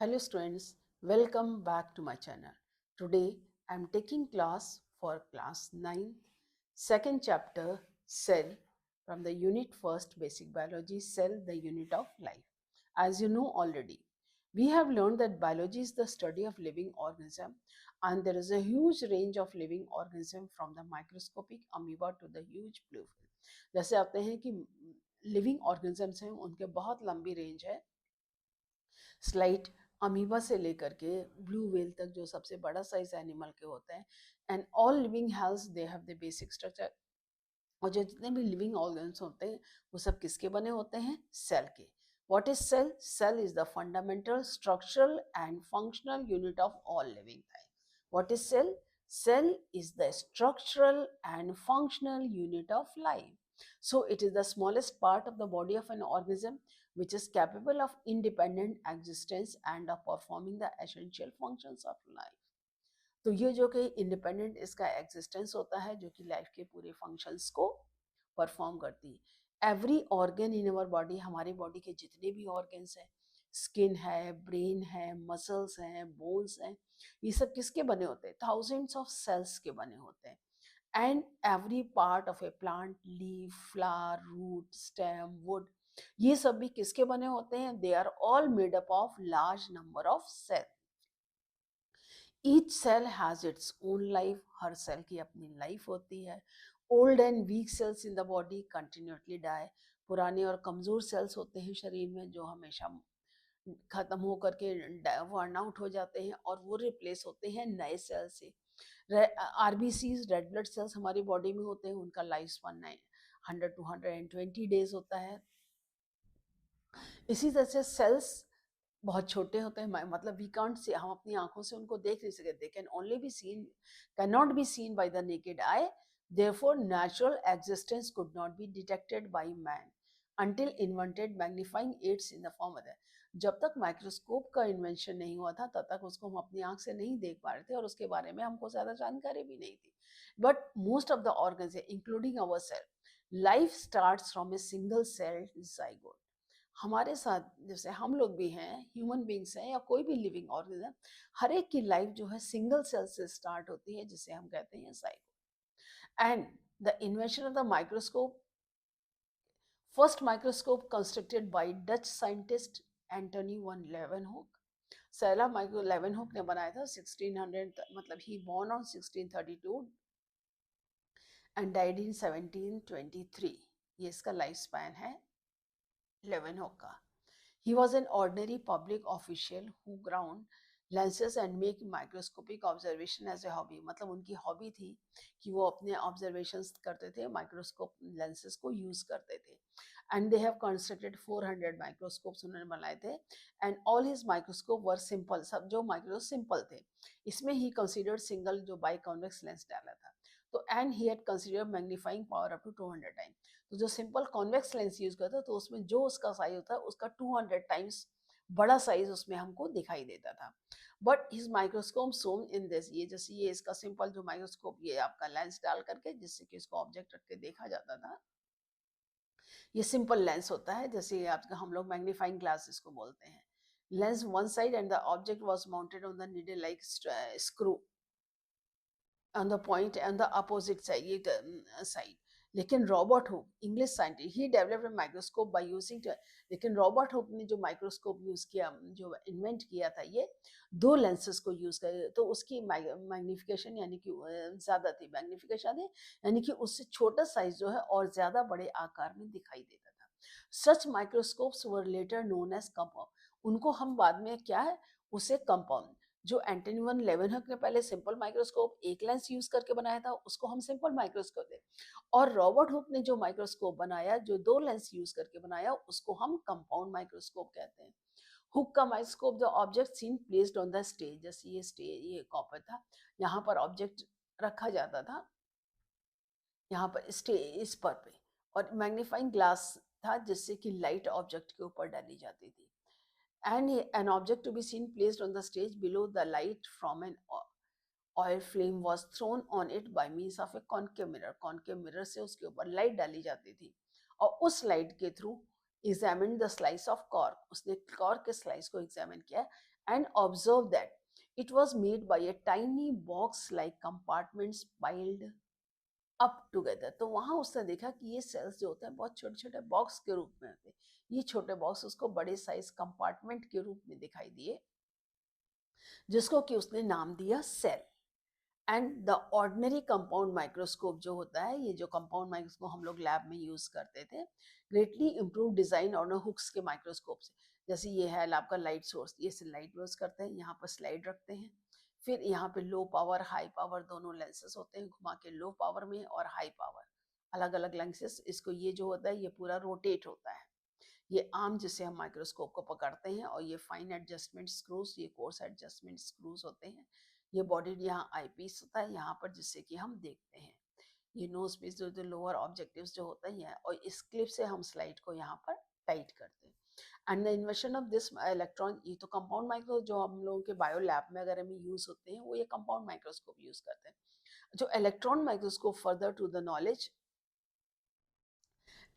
Hello students, welcome back to my channel. Today I am taking class for class 9, second chapter Cell from the unit 1st Basic Biology, Cell the unit of life. As you know already, we have learned that biology is the study of living organism and there is a huge range of living organism from the microscopic amoeba to the huge blue whale. जैसे आते हैं कि living organisms हैं उनके बहुत लंबी range है slight amoeba से लेकर के ब्लू व्हेल तक जो सबसे बड़ा साइज एनिमल के होते हैं and all living cells they have the basic structure और जो जितने भी लिविंग ऑर्गन्स होते हैं वो सब किसके बने होते हैं सेल के what is cell cell is the fundamental structural and functional unit of all living thing what is cell cell is the structural and functional unit of life so it is the smallest part of the body of an organism which is capable of independent existence and of performing the essential functions of life. तो ये जो कि independent इसका existence होता है जो कि life के पूरे फंक्शंस को परफॉर्म करती है every organ in our body हमारी बॉडी के जितने भी ऑर्गन्स हैं स्किन है ब्रेन है मसल्स हैं बोन्स हैं ये सब किसके बने होते हैं थाउजेंड्स ऑफ सेल्स के बने होते हैं and every part of a plant leaf flower root stem wood ये सब भी किसके बने होते हैं they are all made up of large number of cells each cell has its own life हर सेल की अपनी लाइफ होती है old and weak cells in the body continually die पुराने और कमजोर सेल्स होते हैं शरीर में जो हमेशा खत्म होकर के वर्न आउट हो जाते हैं और वो रिप्लेस होते हैं नए सेल से आरबीसीज रेड ब्लड सेल्स हमारी बॉडी में होते हैं उनका लाइफ स्पैन 100 to 120 डेज होता है इसी तरह से सेल्स बहुत छोटे होते हैं मतलब वी कांट से हम अपनी आंखों से उनको देख नहीं सकते they can only be seen can not be seen by the naked eye therefore natural existence could not be detected by man until invented magnifying aids in the form of जब तक माइक्रोस्कोप का invention नहीं हुआ था तब तक उसको हम अपनी आंख से नहीं देख पा रहे थे और उसके बारे में हमको ज्यादा जानकारी भी नहीं थी but most of the organs including our cell life starts from a single cell zygote हमारे साथ जैसे हम लोग भी हैं ह्यूमन बींग्स हैं या कोई भी लिविंग ऑर्गेनिज्म हर एक की लाइफ जो है सिंगल सेल से स्टार्ट होती है जिसे हम कहते हैं zygote and the invention of the microscope first microscope constructed by Dutch scientist Antony van Leeuwenhoek सेला माइक्रो लेवेनहुक ने बनाया था 1600 मतलब he born on 1632 and died in 1723 ये इसका लाइफ स्पैन है लेवेनहुक का He was an ordinary public official who ground lenses and make microscopic observation as a hobby. मतलब उनकी हॉबी थी कि वो अपने ऑब्जर्वेशंस करते थे माइक्रोस्कोप लेंसेज को यूज करते थे and they have constructed 400 microscopes उन्होंने बनाए थे and all his microscope were simple सब जो माइक्रोस्कोप सिंपल थे इसमें ही कंसीडर्ड सिंगल जो बाई कॉन्वेक्स लेंस डाला था तो and he had considered magnifying power up to 200 time तो जो सिंपल कॉन्वेक्स लेंस यूज करता तो उसमें जो उसका साइज होता है उसका 200 टाइम्स बड़ा साइज उसमें हमको दिखाई देता था but his microscope some in this ये जैसे ये इसका सिंपल जो माइक्रोस्कोप ये आपका लेंस डाल करके जिससे कि इसको ऑब्जेक्ट रख के देखा जाता था ये सिंपल लेंस होता है जैसे आपका हम लोग मैग्नीफाइंग ग्लास इसको बोलते हैं lens one side and the object was mounted on the needle like screw on the point and the opposite side ये side लेकिन Robert Hooke English scientist he developed microscope by using लेकिन Robert Hooke ने जो microscope use किया जो invent किया था ये दो लेंसेज को यूज कर तो उसकी मैग्निफिकेशन यानी कि ज्यादा थी मैग्निफिकेशन है यानी कि उससे छोटा साइज जो है और ज्यादा बड़े आकार में दिखाई देता था such microscopes were later known as compound उनको हम बाद में क्या है उसे कंपाउंड जो एंटनी वन लेवेनहक ने पहले सिंपल माइक्रोस्कोप एक लेंस यूज करके बनाया था उसको हम सिंपल माइक्रोस्कोप दे और रॉबर्ट हुक ने जो माइक्रोस्कोप बनाया जो दो लेंस यूज करके बनाया उसको हम कंपाउंड माइक्रोस्कोप कहते हैं हुक का microscope the object seen placed on the stage जैसे ये स्टेज ये कॉपर था यहाँ पर ऑब्जेक्ट रखा जाता था यहाँ पर स्टेज पर पे और मैग्नीफाइंग ग्लास था जिससे कि लाइट ऑब्जेक्ट के ऊपर डाली जाती थी and an object to be seen placed on the stage below the light from an oil flame was thrown on it by means of a concave mirror concave mirror से उसके ऊपर light डाली जाती थी और उस लाइट के through examined the slice of cork उसने cork के स्लाइस को एग्जामिन किया and observed that it was made by a tiny box like compartments piled up together. तो वहां उसने देखा कि ये सेल्स जो होते हैं बहुत छोटे छोटे बॉक्स के रूप में होते हैं. ये छोटे बॉक्स उसको बड़े साइज कंपार्टमेंट के रूप में दिखाई दिए, जिसको कि उसने नाम दिया cell. And the ordinary compound microscope जो होता है, ये जो कंपाउंड माइक्रोस्कोप हम लोग लैब में यूज करते थे, ग्रेटली इम्प्रूव डिजाइन और हुक्स के माइक्रोस्कोप से. जैसे ये है आपका लाइट सोर्स, ये से लाइट यूज करते हैं, यहाँ पर स्लाइड रखते हैं, फिर यहाँ पे लो पावर हाई पावर दोनों लेंसेस होते हैं, घुमा के लो पावर में और हाई पावर अलग अलग लेंसेस. इसको ये जो होता है ये पूरा रोटेट होता है. ये आर्म जिससे हम माइक्रोस्कोप को पकड़ते हैं, और ये फाइन एडजस्टमेंट स्क्रूज, ये कोर्स एडजस्टमेंट स्क्रूज होते हैं. ये बॉडी यहाँ आई पीस होता है यहाँ पर, जिससे कि हम देखते हैं. ये नोज पीस जो लोअर ऑब्जेक्टिव्स जो होता है, और इस क्लिप से हम स्लाइड को यहाँ पर टाइट करते हैं. And the invention of this electron, ये तो कंपाउंड माइक्रो जो हम लोगों के बायो लैब में अगर हमें यूज होते हैं, वो ये कंपाउंड माइक्रोस्कोप यूज करते हैं. जो electron microscope further to the knowledge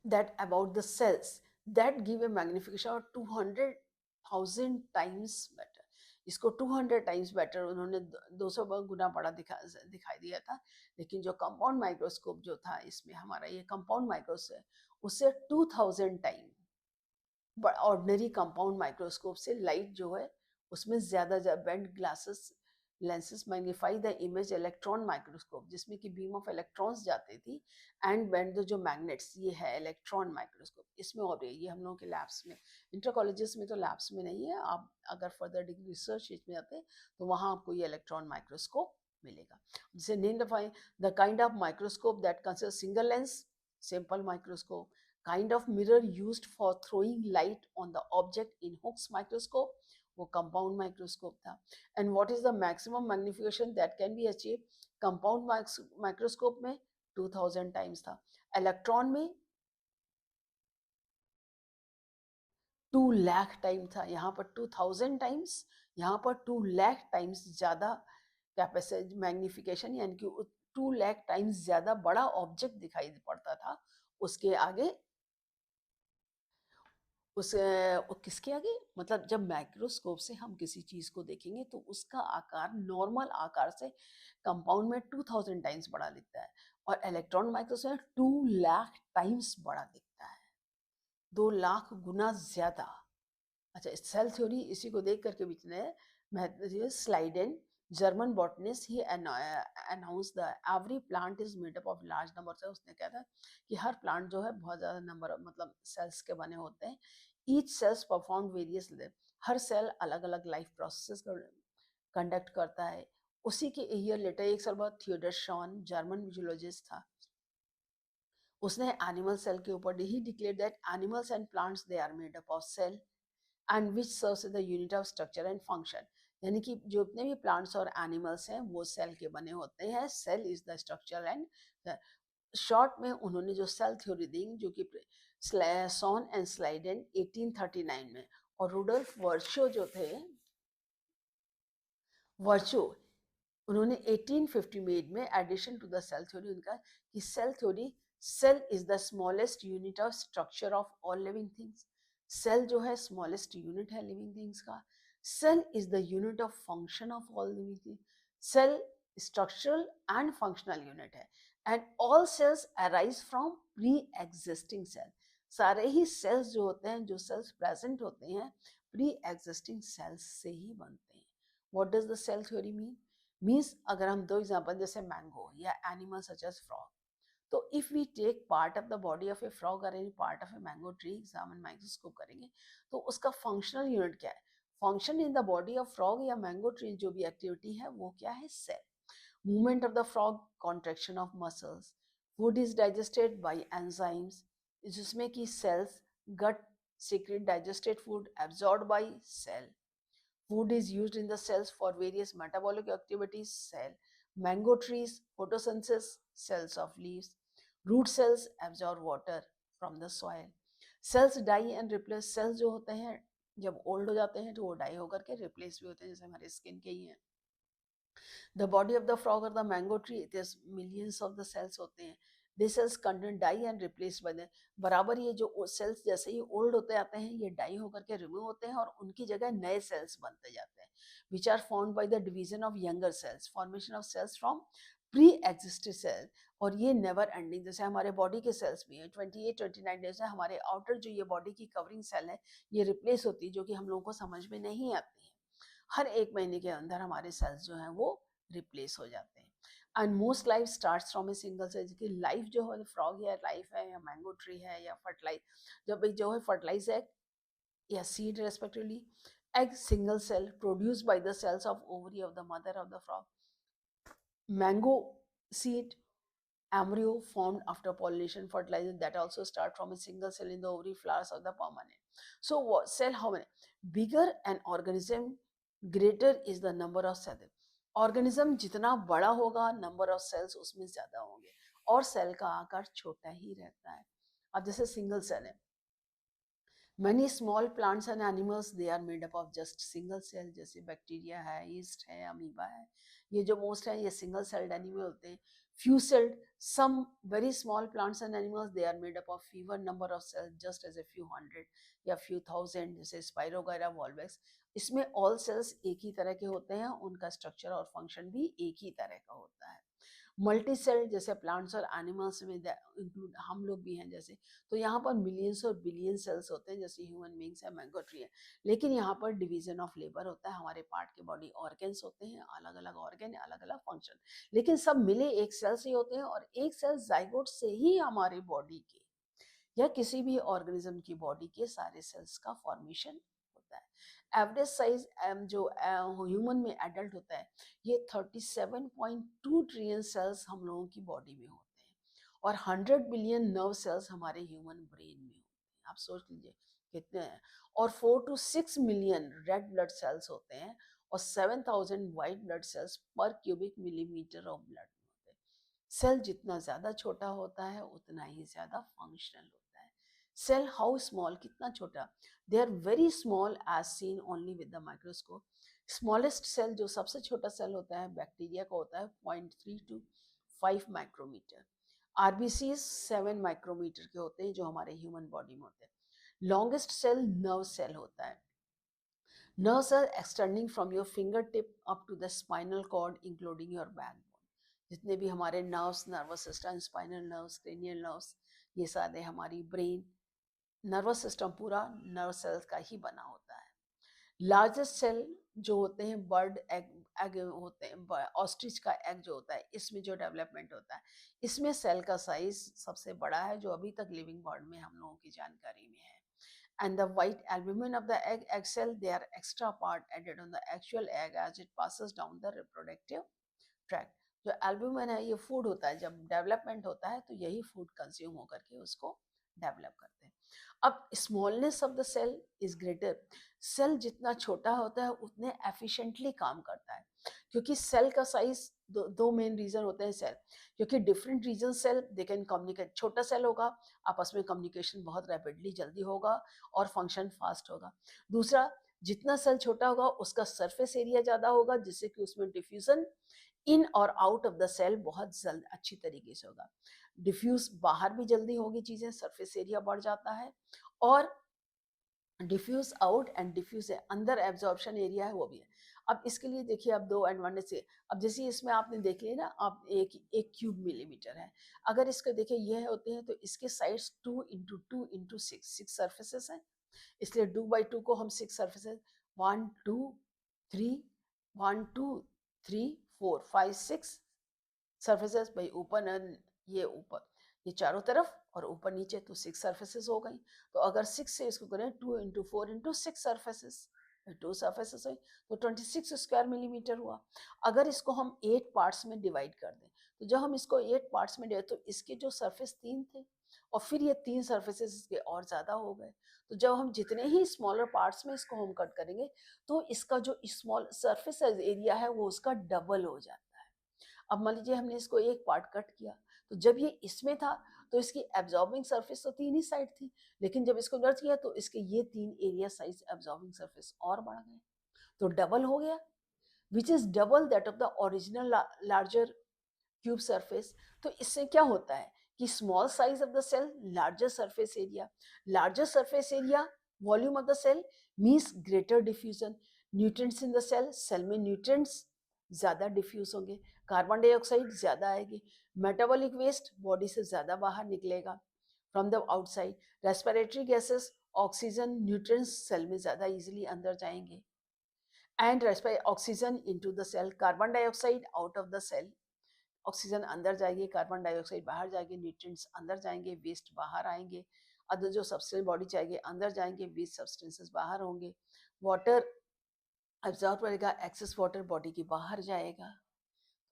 that about the cells that give a magnification of 200,000 times better. इसको 200 टाइम्स बेटर उन्होंने 200 गुना बड़ा दिखाई दिया था. लेकिन जो कंपाउंड माइक्रोस्कोप जो था, इसमें हमारा ये कंपाउंड माइक्रोस्कोप उससे 2000 टाइम ऑर्डिनरी कंपाउंड माइक्रोस्कोप से लाइट जो है उसमें ज्यादा bend glasses lenses magnify the image electron microscope, जिसमें कि बीम ऑफ इलेक्ट्रॉन्स जाती थी, एंड बेंड जो मैग्नेट्स, ये है इलेक्ट्रॉन माइक्रोस्कोप. इसमें और ये हम लोगों के लैब्स में, इंटर कॉलेजेस में तो लैब्स में नहीं है. आप अगर फर्दर डिग्री रिसर्च में जाते हैं तो वहाँ आपको ये इलेक्ट्रॉन माइक्रोस्कोप मिलेगा. जिसे name define the kind of microscope that consider single lens, simple microscope. Kind of mirror used for throwing light on the object in Hooke's microscope, वो कंपाउंड माइक्रोस्कोप था. And what is the maximum magnification that can be achieve, compound microscope में 2000 times था. Electron में 2 lakh time था. यहाँ पर 2000 times, यहाँ पर 2 लाख टाइम्स ज्यादा कैपेसिटी मैग्निफिकेशन, यानी कि 2 लाख टाइम्स ज्यादा बड़ा ऑब्जेक्ट दिखाई पड़ता था उसके आगे. उस किसके आगे, मतलब जब माइक्रोस्कोप से हम किसी चीज को देखेंगे तो उसका आकार नॉर्मल आकार से कंपाउंड में 2000 टाइम्स बड़ा दिखता है, और इलेक्ट्रॉन माइक्रोस्कोप में 2 लाख टाइम्स बड़ा दिखता है, 2 लाख गुना ज्यादा. अच्छा, सेल थ्योरी इसी को देख करके महत्व Schleiden, German botanist, he announce the every plant is made up of large number से. उसने कहा था कि हर प्लांट जो है बहुत ज्यादा नंबर मतलब सेल्स के बने होते हैं. ईच सेल्स परफॉर्म वेरियस, हर सेल अलग अलग लाइफ प्रोसेस कंडक्ट करता है. उसी के ईयर लेटर, एक साल बाद, थियोडर शॉन जर्मन जूलॉजिस्ट था, उसने एनिमल सेल के ऊपर ही declare that animals and plants they are made up of cell and which serves the unit of structure and function. यानी कि जो जितने भी प्लांट्स और एनिमल्स हैं वो सेल के बने होते हैं. Cell is the structure and short में उन्होंने जो सेल थ्योरी दी, जो कि सॉन एंड स्लाइडेन 1839 में, और रुडोल्फ वर्शो जो थे, वर्शो, उन्होंने 1850 में addition to the cell theory उनका कि cell theory, cell is the smallest unit of structure of all living things. Cell जो है स्मॉलेस्ट यूनिट है लिविंग थिंग्स का. Cell is the unit of function of all living things. Cell structural and functional unit है. And all cells arise from pre existing cell. सारे ही sales जो होते हैं, जो सेल्स प्रेजेंट होते हैं, प्री एग्जिस्टिंग सेल्स से ही बनते हैं. What does the cell theory mean? Means अगर हम दो एग्जाम्पल, जैसे मैंगो या एनिमल सच एज फ्रॉग, तो if we take part of the body of a frog और any part of a mango tree, examine microscope करेंगे तो उसका फंक्शनल यूनिट क्या है. Function in the body of frog या mango tree जो भी एक्टिविटी है वो क्या है, cell. Movement of the frog, contraction of muscles. Food is digested by enzymes, जिसमें कि cells gut secrete digested food absorbed by cell. Food is used in the cells for various metabolic activities. Cell. Mango trees, photosynthesis, cells of leaves. Root cells absorb water from the soil. Cells die and replace. Cells जो होते हैं जब old हो जाते हैं तो वो die होकर के रिप्लेस भी होते हैं, जैसे हमारे स्किन के ही हैं. The body of the frog और the mango tree, it is millions of the cells होते हैं. They cells content die and replaced by the, बराबर ये जो सेल्स जैसे ही ओल्ड होते जाते हैं ये डाई होकर के रिमूव होते हैं और उनकी जगह नए सेल्स बनते जाते हैं, which are formed by the division of younger cells, formation of cells from pre existed cell. और ये नेवर एंडिंग, जैसे हमारे बॉडी के सेल्स भी हैं 28-29 डेज में हमारे आउटर जो ये बॉडी की कवरिंग सेल है ये रिप्लेस होती है, जो कि हम लोगों को समझ में नहीं आती है। हर 1 महीने के अंदर हमारे सेल्स जो हैं वो रिप्लेस हो जाते हैं। And most life starts from a single cell, की लाइफ जो है फ्रॉग या लाइफ है या मैंगो ट्री है या फर्टिलाइज, जब जो है फर्टिलाइज एग या seed respectively, egg single cell produce by the cells of ovary of the mother of the frog, mango seed embryo formed after pollination fertilization that also start from a single cell in the ovary flowers of the permanent. So what cell, how many bigger an organism greater is the number of cells, organism जितना बड़ा होगा number of cells उसमें ज्यादा होंगे और cell का आकार छोटा ही रहता है। अब जैसे सिंगल सेल है, many small plants and animals they are made up of just single cell, जैसे बैक्टीरिया है, yeast है, अमीबा है, ये जो मोस्ट है ये सिंगल सेल्ड एनिमल होते हैं। few celled, some very small plants and animals they are made up of fewer number of cells just as a few hundred या few thousand, जैसे स्पाइरोगायरा वॉल्वेक्स, इसमें ऑल सेल्स एक ही तरह के होते हैं, उनका स्ट्रक्चर और फंक्शन भी एक ही तरह का होता है। मल्टी सेल जैसे प्लांट्स और एनिमल्स में इंक्लूड हम लोग भी हैं जैसे, तो यहाँ पर मिलियंस और बिलियन सेल्स होते हैं जैसे ह्यूमन बींग्स है, मैंगो ट्री है, लेकिन यहाँ पर डिवीजन ऑफ लेबर होता है, हमारे पार्ट के बॉडी ऑर्गन्स होते हैं, अलग अलग ऑर्गन अलग अलग फंक्शन, लेकिन सब मिले एक सेल से होते हैं और एक सेल जाइगोट से ही हमारे बॉडी के या किसी भी ऑर्गेनिज्म की बॉडी के सारे सेल्स का फॉर्मेशन होता है। एवरेज साइज जो ह्यूमन में एडल्ट होता है ये 37.2 ट्रिलियन सेल्स हम लोगों की बॉडी में होते हैं और 100 बिलियन नर्व सेल्स हमारे ह्यूमन ब्रेन में होते हैं। आप सोच लीजिए कितने हैं। और 4 to 6 million red blood cells होते हैं और 7,000 वाइट ब्लड सेल्स पर क्यूबिक मिलीमीटर ऑफ ब्लड में होते हैं। सेल जितना ज्यादा छोटा होता है उतना ही ज्यादा फंक्शनल होता है। सेल हाउ स्मॉल, कितना छोटा, they are very small as seen only with the microscope. Smallest cell जो सबसे छोटा सेल होता है बैक्टीरिया का होता है 0.3 to 5 माइक्रोमीटर। आरबीसी 7 माइक्रोमीटर के होते हैं जो हमारे ह्यूमन बॉडी में होते हैं। लॉन्गेस्ट सेल नर्व सेल होता है। Nerves are extending from your fingertip up to the spinal cord including your backbone. जितने भी हमारे nerves, nervous system, spinal nerves, cranial nerves, ये सारे हमारी ब्रेन, नर्वस सिस्टम पूरा नर्व सेल्स का ही बना होता है। लार्जेस्ट सेल जो होते हैं बर्ड एग, एग होते हैं, ऑस्ट्रिच का एग जो होता है इसमें जो डेवलपमेंट होता है इसमें सेल का साइज सबसे बड़ा है जो अभी तक लिविंग बर्ड में हम लोगों की जानकारी में है। And the white albumin of the egg cell, they are extra part added on the actual egg as it passes down the reproductive tract. जो एल्ब्यूमिन है ये फूड होता है, जब डेवलपमेंट होता है तो यही फूड कंज्यूम होकर के उसको डेवलप करते हैं। अब smallness of the cell is greater, cell जितना छोटा होता है उतने एफिशिएंटली काम करता है, क्योंकि सेल का साइज दो मेन रीजन होते हैं सेल, क्योंकि different reason cell they can communicate, छोटा सेल होगा आपस में कम्युनिकेशन बहुत रैपिडली जल्दी होगा और फंक्शन फास्ट होगा। दूसरा, जितना सेल छोटा होगा उसका सरफेस एरिया ज्यादा होगा जिससे कि उसमें डिफ्यूजन इन और आउट ऑफ द सेल बहुत जल्द अच्छी तरीके से होगा। डिफ्यूज बाहर भी जल्दी होगी चीजें, सरफेस एरिया बढ़ जाता है, और डिफ्यूज आउट एंड डिफ्यूज अंदर एब्जॉर्प्शन एरिया है वो भी है। अब इसके लिए देखिए आप दो एडवांटेज से, अब जैसे इसमें आपने देख लिया ना, आप एक क्यूब मिलीमीटर है, अगर इसको देखिए ये होते हैं तो इसके साइड्स 2 into 2 into 6 सर्फेसेस हैं, इसलिए 2/2 को हम 6 सर्फेसेस, 1 2 3 1 2 3 4 5 6 सर्फेसेस भाई, ऊपर ये ऊपर ये चारों तरफ और ऊपर नीचे, तो 6 सर्फेसेस हो गई। तो अगर 6 से इसको करें 2 into 4 into 6 सर्फेसेस, 2 सर्फेसेस हुई तो 26 स्क्वायर मिलीमीटर हुआ। अगर इसको हम 8 पार्ट्स में डिवाइड कर दें, तो जब हम इसको 8 पार्ट्स में डिवाइड, तो इसके जो सर्फेस 3 थे और फिर ये 3 सर्फेसेस इसके और ज्यादा हो गए, तो जब हम जितने ही स्मॉलर पार्ट्स में इसको हम कट करेंगे तो इसका जो स्मॉल सर्फेस एरिया है वो उसका डबल हो जाता है। अब मान लीजिए हमने इसको एक पार्ट कट किया, तो जब ये इसमें था तो इसकी एब्जॉर्बिंग सरफेस तो 3 ही साइड थी, लेकिन जब इसको मर्ज किया तो इसके ये 3 एरिया साइज एब्जॉर्बिंग सरफेस और बढ़ गए, तो डबल हो गया, which is double that of the original larger cube surface. तो इससे क्या होता है कि small size of the cell, larger surface area, volume of the cell means greater diffusion, nutrients in the cell, cell में nutrients ज़्यादा diffuse होंगे, carbon dioxide ज़्यादा आएगी, मेटाबॉलिक वेस्ट बॉडी से ज़्यादा बाहर निकलेगा from the outside, respiratory gases, oxygen, nutrients cell में ज़्यादा इजीली अंदर जाएंगे, and oxygen into the cell, carbon dioxide out of the cell, oxygen अंदर जाएगी, कार्बन डाइऑक्साइड बाहर जाएंगे, न्यूट्रिएंट्स अंदर जाएंगे, वेस्ट बाहर आएंगे, अदर जो सब्सटेंस बॉडी चाहिए अंदर जाएंगे, वेस्ट सब्सटेंसेस बाहर होंगे, वाटर एब्जॉर्ब करेगा, एक्सेस वाटर बॉडी के बाहर जाएगा,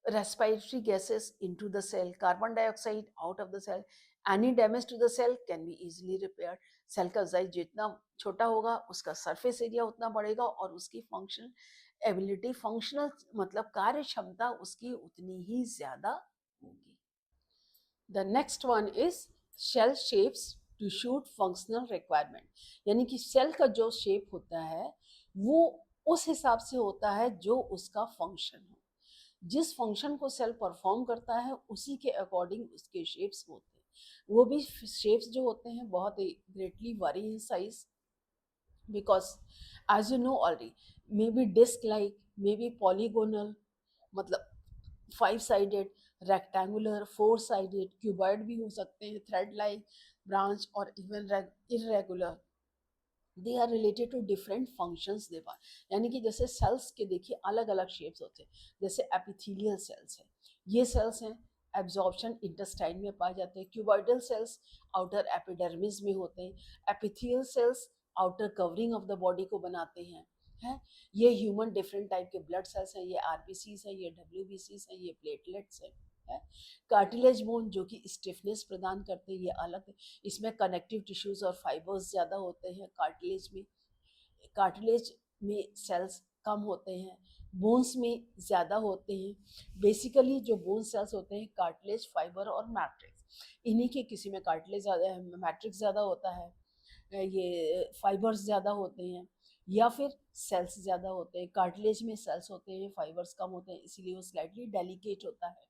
respiratory gases into the cell, carbon dioxide out of the cell, any damage to the cell can be easily repaired. Cell का साइज जितना छोटा होगा उसका सरफेस एरिया उतना बढ़ेगा और उसकी फंक्शनल एबिलिटी, फंक्शनल मतलब कार्य क्षमता उसकी उतनी ही ज्यादा होगी. The next one is cell shapes to suit functional requirement, यानी कि सेल का जो शेप होता है वो उस हिसाब से होता है जो उसका फंक्शन हो, जिस फंक्शन को सेल परफॉर्म करता है उसी के अकॉर्डिंग उसके शेप्स होते हैं. वो भी शेप्स जो होते हैं बहुत greatly vary in size, because as you know already, may be disc like, may be polygonal, मतलब 5 साइडेड, रेक्टेंगुलर, 4 साइडेड, क्यूबॉइड भी हो सकते हैं, थ्रेड लाइक, ब्रांच और even irregular. They are related to different functions they पार, यानी कि जैसे सेल्स के देखिए अलग अलग शेप्स होते हैं, जैसे एपिथेलियल सेल्स हैं, ये सेल्स हैं एब्जॉर्प्शन इंटेस्टाइन में पाए जाते हैं, क्यूबॉइडल सेल्स आउटर एपिडर्मिस में होते हैं, epithelial cells outer covering of the body को बनाते हैं. है ये ह्यूमन डिफरेंट टाइप के ब्लड सेल्स हैं, ये आरबीसीज हैं, ये डब्ल्यूबीसीज हैं, ये प्लेटलेट्स हैं. कार्टिलेज बोन जो कि स्टिफनेस प्रदान करते हैं, ये अलग है, इसमें कनेक्टिव टिश्यूज और फाइबर्स ज़्यादा होते हैं कार्टिलेज में, कार्टिलेज में सेल्स कम होते हैं, बोन्स में ज़्यादा होते हैं. बेसिकली जो बोन सेल्स होते हैं कार्टिलेज, फाइबर और मैट्रिक्स, इन्हीं के किसी में कार्टिलेज ज़्यादा, मैट्रिक्स ज़्यादा होता है, ये फाइबर्स ज़्यादा होते हैं, या फिर सेल्स ज़्यादा होते हैं. कार्टिलेज में सेल्स होते हैं, फाइबर्स कम होते हैं, इसीलिए वो स्लाइटली डेलिकेट होता है.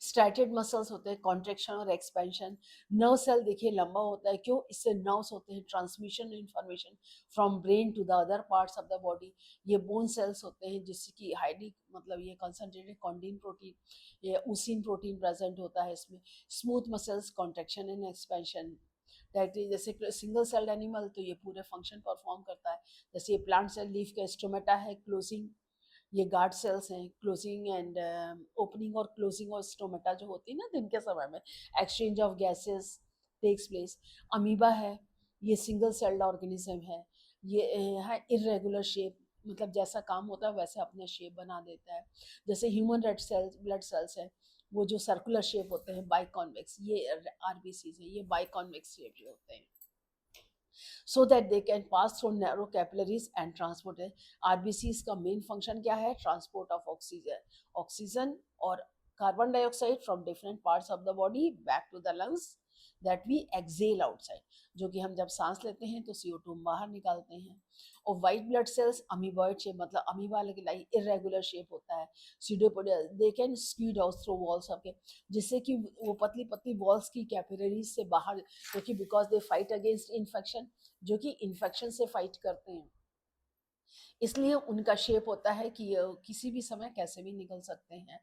स्ट्रैटेड मसल्स होते हैं, कॉन्ट्रेक्शन और एक्सपेंशन. नर्व सेल देखिए लंबा होता है, क्यों? इससे नर्व्स होते हैं, transmission information from brain to the other parts of the body. ये बोन सेल्स होते हैं जिससे कि हाईली मतलब ये कंसंट्रेटेड कॉन्डिन प्रोटीन, ये उसिन प्रोटीन प्रेजेंट होता है इसमें. Smooth muscles, contraction and expansion. Directly जैसे सिंगल सेल्ड एनिमल तो ये पूरे फंक्शन परफॉर्म करता है, जैसे ये प्लांट सेल लीफ का स्टोमेटा है, क्लोजिंग, ये गार्ड सेल्स हैं, क्लोजिंग एंड ओपनिंग और क्लोजिंग और स्टोमेटा जो होती है ना दिन के समय में, exchange of gases takes place. Amoeba है, ये सिंगल सेल्ड ऑर्गेनिज्म है, ये है इरेगुलर शेप, मतलब जैसा काम होता है वैसे अपना शेप बना देता है. जैसे human red cells, blood cells है, वो जो सर्कुलर शेप होते हैं बाइकॉन्वेक्स, ये आरबीसीज है, ये बाइकॉन्वेक्स शेप जो होते हैं, so that they can pass through narrow capillaries and transport है. RBCs का मेन फंक्शन क्या है? ट्रांसपोर्ट ऑफ ऑक्सीजन और carbon dioxide from different parts of the body back to the lungs that we exhale outside, जो कि हम जब सांस लेते हैं तो CO2 बाहर निकालते हैं. और white blood cells amoeboid shape, मतलब अमीबा लाइक इरेगुलर शेप होता है, pseudopodia, they can squid out through walls of, जिससे कि वो पतली पतली वॉल्स की कैपिलरीज से बाहर, क्योंकि because they fight against infection, जो कि इन्फेक्शन से फाइट करते हैं, इसलिए उनका शेप होता है कि ये किसी भी समय कैसे भी निकल सकते हैं,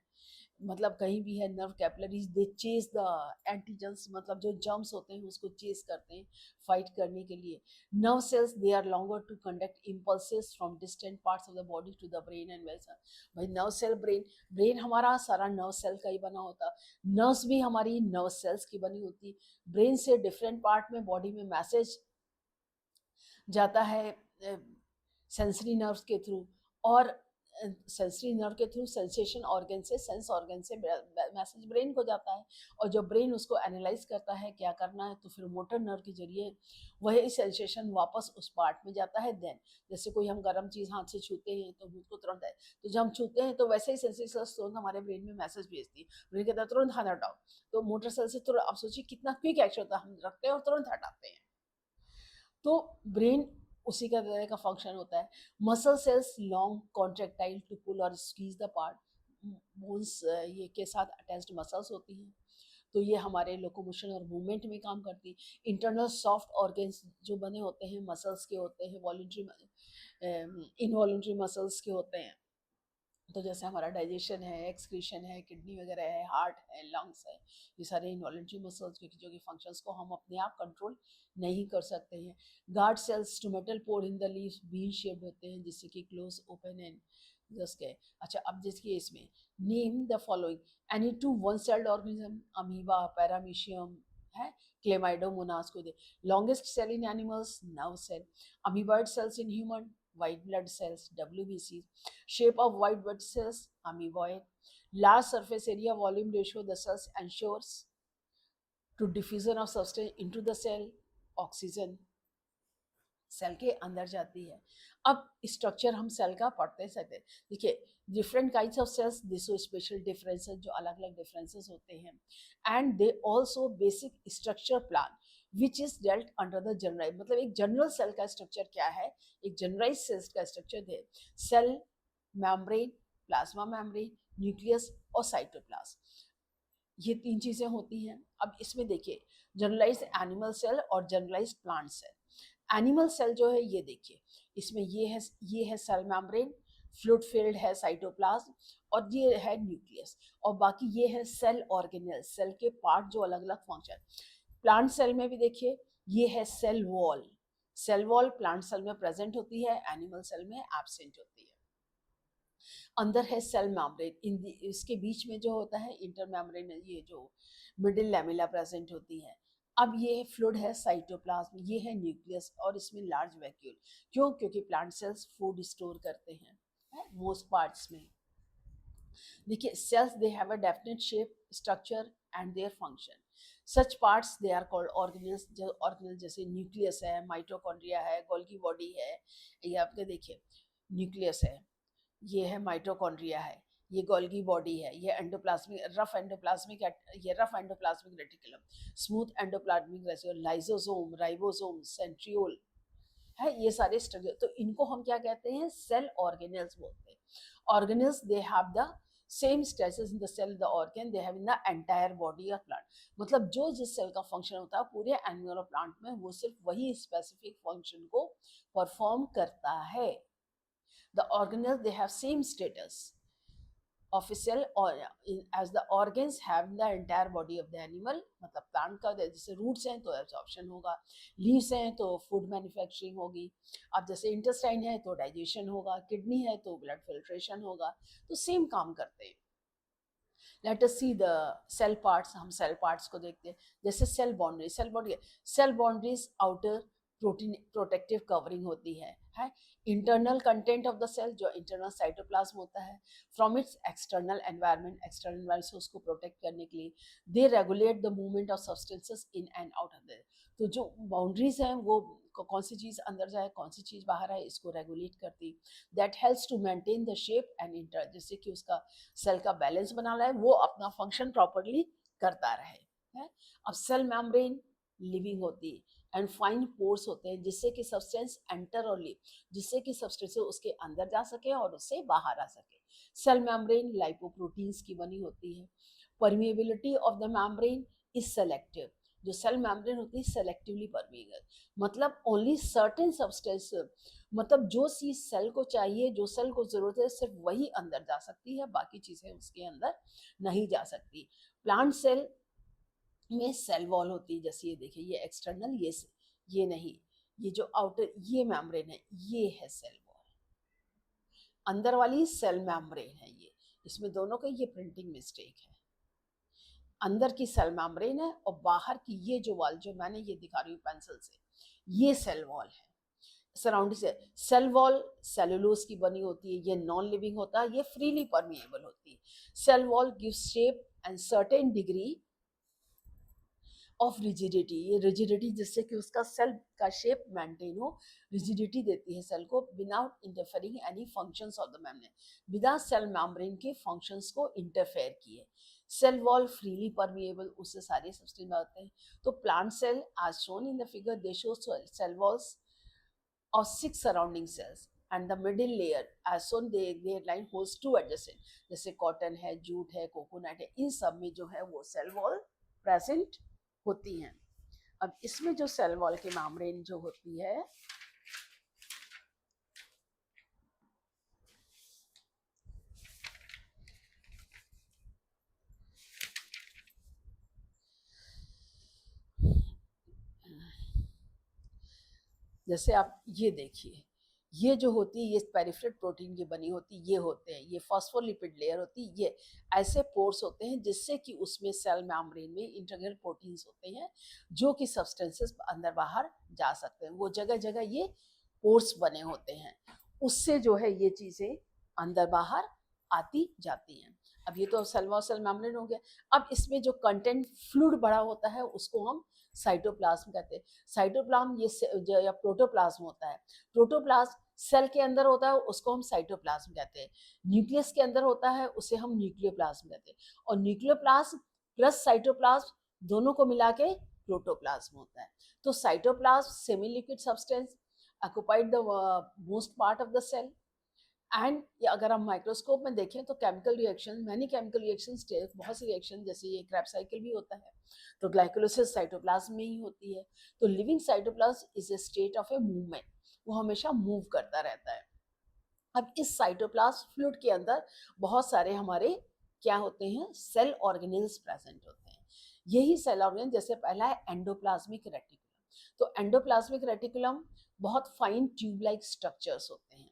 मतलब कहीं भी है. Nerve capillaries they chase the antigens, मतलब जो जर्म्स होते हैं उसको चेस करते हैं फाइट करने के लिए. Nerve cells they are longer to conduct impulses from distant parts of the body to the brain and wells. भाई नर्व सेल, ब्रेन हमारा सारा नर्व सेल का ही बना होता, नर्व्स भी हमारी नर्व सेल्स की बनी होती. ब्रेन से डिफरेंट पार्ट में बॉडी में मैसेज जाता है सेंसरी नर्व्स के थ्रू, और सेंसरी नर्व के थ्रू सेंसेशन ऑर्गन से, सेंस ऑर्गन से मैसेज ब्रेन को जाता है, और जब ब्रेन उसको एनालाइज करता है क्या करना है तो फिर मोटर नर्व के जरिए वही सेंसेशन वापस उस पार्ट में जाता है. देन जैसे कोई हम गर्म चीज़ हाथ से छूते हैं तो उसको तुरंत है, तो जब हम छूते हैं तो वैसे ही सेंसेशन तुरंत हमारे ब्रेन में मैसेज भेजती है, ब्रेन कहता है तुरंत हाथ हटाओ, तो मोटर सेल से तुरंत, आप सोचिए कितना क्विक एक्शन होता है, हम रखते हैं और तुरंत हटाते हैं. तो ब्रेन उसी का तरह का फंक्शन होता है. Muscle cells long contractile to pull और स्क्वीज द पार्ट, बोन्स ये के साथ अटैच्ड मसल्स होती हैं. तो ये हमारे लोकोमोशन और मूवमेंट में काम करती है। इंटरनल सॉफ्ट ऑर्गन्स जो बने होते हैं मसल्स के होते हैं, वॉलंटरी इनवॉलंटरी मसल्स के होते हैं। तो जैसे हमारा डाइजेशन है, एक्सक्रीशन है, किडनी वगैरह है, हार्ट है, लंग्स है, ये सारे इनवॉलंटरी मसल्स जो कि फंक्शंस को हम अपने आप कंट्रोल नहीं कर सकते हैं। Guard cells stomatal pore in the leaves bean shaped होते हैं, जिससे कि क्लोज ओपन एंड जस्ट है। अच्छा, अब जैसे इसमें name the following any two one celled organism, amoeba, paramecium है, क्लेमाइडोमोनास को दे। Longest cell in animals, nerve cell. Amoeboid cells in human, white blood cells, WBC. Shape of white blood cells, amoeboid. Large surface area volume ratio, the cells ensures to diffusion of substance into the cell, oxygen cell के अंदर जाती है। अब structure हम cell का पढ़ते सकते हैं। देखिए, different kinds of cells, this special differences, जो अलग अलग डिफरेंसेस होते हैं, and they also basic structure plan which is dealt under the general. मतलब एक जनरल सेल का स्ट्रक्चर क्या है, एक जनरलाइज सेल्स का स्ट्रक्चर है cell membrane, plasma membrane, nucleus और साइटोप्लाज्म, ये तीन चीजें होती हैं। अब इसमें देखिए, जनरलाइज एनिमल सेल और generalize plant cell. Animal cell जो है ये देखिए, इसमें ये है सेल मेम्ब्रेन, फ्लूइड फील्ड है साइटोप्लाज्म, और ये है न्यूक्लियस, और बाकी ये है सेल ऑर्गेनेल, सेल के पार्ट जो अलग अलग फंक्शन। प्लांट सेल में भी देखिए, ये है cell wall. Cell wall plant cell में प्रेजेंट होती है, एनिमल सेल में एब्सेंट होती है। अंदर है सेल मेम्ब्रेन, इसके बीच में जो होता है इंटर मेम्ब्रेन, ये जो मिडिल लैमेला प्रेजेंट होती है। अब ये फ्लूइड है साइटोप्लाज्म, ये है न्यूक्लियस, और इसमें लार्ज वैक्यूल। क्यों? क्योंकि प्लांट सेल्स फूड स्टोर करते हैं मोस्ट पार्ट्स में। देखिए, cells they have a definite shape, structure and their function. Such parts they are called organelles. जो ऑर्गेनल जैसे न्यूक्लियस है, माइटोकॉन्ड्रिया है, गोल्गी बॉडी है, ये आपके देखिए न्यूक्लियस है, ये है माइटोकॉन्ड्रिया है, ये गोल्गी बॉडी है, ये endoplasmic rough endoplasmic reticulum, smooth endoplasmic reticulum, lysosome, ribosome, centriole है, ये सारे स्ट्रक्चर। तो इनको हम क्या कहते हैं? सेल ऑर्गेनेल्स बोलते हैं। Organelles they have the same status in the cell the organ they have in the entire body of plant. मतलब जो जिस सेल का फंक्शन होता है पूरे एनिमल और प्लांट में, वो सिर्फ वही स्पेसिफिक फंक्शन को परफॉर्म करता है। The organelles, they have same status of a cell, or as the organs have the entire body of the animal। मतलब प्लांट का जैसे रूट्स हैं तो एब्जॉर्प्शन होगा, लीव्स हैं तो फूड मैन्युफैक्चरिंग होगी, अब जैसे इंटेस्टाइन है तो डाइजेशन होगा, किडनी है तो ब्लड फिल्ट्रेशन होगा, तो सेम काम करते हैं। Let us see the cell parts. हम सेल पार्ट्स को देखते हैं। जैसे cell boundary, cell boundaries outer protein protective covering होती है। Internal content of the cell, जो इंटरनल साइटोप्लाज्म होता है, from its external environment, external environment से उसको प्रोटेक्ट करने के लिए they regulate the movement of substances in and out of the. तो जो बाउंड्रीज हैं वो कौन सी चीज अंदर जाए, कौन सी चीज बाहर आए, इसको रेगुलेट करती। That helps to maintain the shape and inter, जिससे कि उसका सेल का बैलेंस बना रहे, वो अपना फंक्शन प्रॉपरली करता रहे है। अब सेल मेम्ब्रेन लिविंग होती है एंड फाइन पोर्स होते हैं, जिससे कि सब्सटेंस एंटर और लीव, जिससे कि सब्सटेंस उसके अंदर जा सके और उससे बाहर आ सके। सेल मेम्ब्रेन लाइपोप्रोटीन्स की बनी होती है। Permeability of the membrane is selective. जो सेल मेम्ब्रेन होती है सेलेक्टिवली परमिएबल, मतलब ओनली सर्टेन सब्सटेंस, मतलब जो चीज सेल को चाहिए, जो सेल को जरूरत है, सिर्फ वही अंदर जा सकती है, बाकी चीजें उसके अंदर नहीं जा सकती। प्लांट सेल में सेल वॉल होती है, जैसे ये देखिए, ये एक्सटर्नल, ये नहीं, ये जो आउटर ये मेम्ब्रेन है, ये है सेल वॉल। अंदर वाली सेल मेम्ब्रेन है ये, इसमें दोनों का ये प्रिंटिंग मिस्टेक है। अंदर की सेल मेम्ब्रेन है और बाहर की ये जो वॉल, जो मैंने ये दिखा रही हूँ पेंसिल से, ये सेल वॉल है। सराउंडिंग से सेल वॉल सेलुलोज की बनी होती है, ये नॉन लिविंग होता है, ये फ्रीली परमिएबल होती है। Cell wall gives shape and certain degree of rigidity, ये रिजिडिटी जिससे कि उसका सेल का शेप मेंटेन हो, रिजिडिटी देती है सेल को, without interfering any functions of the membrane, बिना सेल मेम्ब्रेन के फंक्शंस को इंटरफेयर किए। सेल वॉल फ्रीली परमिएबल, उससे सारे सब्सटेंस आते हैं। तो plant cell as shown in the figure, they show cell walls of 6 surrounding cells and the middle layer as shown, their line holds 2 adjacent, जैसे cotton है, jute है, coconut है, इन सब में जो है वो सेल वॉल प्रेजेंट होती हैं। अब इसमें जो सेल वॉल की मेम्ब्रेन जो होती है, जैसे आप ये देखिए, ये जो होती है ये पेरिफेरल प्रोटीन की बनी होती है, ये होते हैं, ये फॉस्फोलिपिड लेयर होती है, ये ऐसे पोर्स होते हैं जिससे कि उसमें सेल मेम्ब्रेन में इंटीग्रल प्रोटीन्स होते हैं जो कि सब्सटेंसेस अंदर बाहर जा सकते हैं। वो जगह जगह ये पोर्स बने होते हैं, उससे जो है ये चीज़ें अंदर बाहर आती जाती हैं। अब ये तो सेल वॉल सेल मेम्ब्रेन हो गया। अब इसमें जो कंटेंट फ्लूइड बड़ा होता है उसको हम साइटोप्लाज्म कहते हैं। साइटोप्लाज्म ये या प्रोटोप्लाज्म होता है। प्रोटोप्लाज्म सेल के अंदर होता है, उसको हम साइटोप्लाज्म कहते हैं। न्यूक्लियस के अंदर होता है, उसे हम न्यूक्लियोप्लाज्म कहते हैं। और न्यूक्लियोप्लाज्म प्लस साइटोप्लाज्म दोनों को मिला के प्रोटोप्लाज्म होता है। तो cytoplasm semi liquid substance occupied the most part of the cell. And अगर हम माइक्रोस्कोप में देखें तो chemical reaction, many chemical reactions, बहुत सी रिएक्शन, जैसे ये क्रैब साइकिल भी होता है, तो ग्लाइकोलाइसिस साइटोप्लाज्म में ही होती है। तो living cytoplasm is a state of a movement, वो हमेशा मूव करता रहता है। अब इस साइटोप्लाज्म फ्लूइड के अंदर बहुत सारे हमारे क्या होते हैं, सेल ऑर्गेनेल्स प्रेजेंट होते हैं। यही सेल ऑर्गेन, जैसे पहला है एंडोप्लाज्मिक रेटिकुलम। तो एंडोप्लाज्मिक रेटिकुलम बहुत फाइन ट्यूब लाइक स्ट्रक्चर्स होते हैं।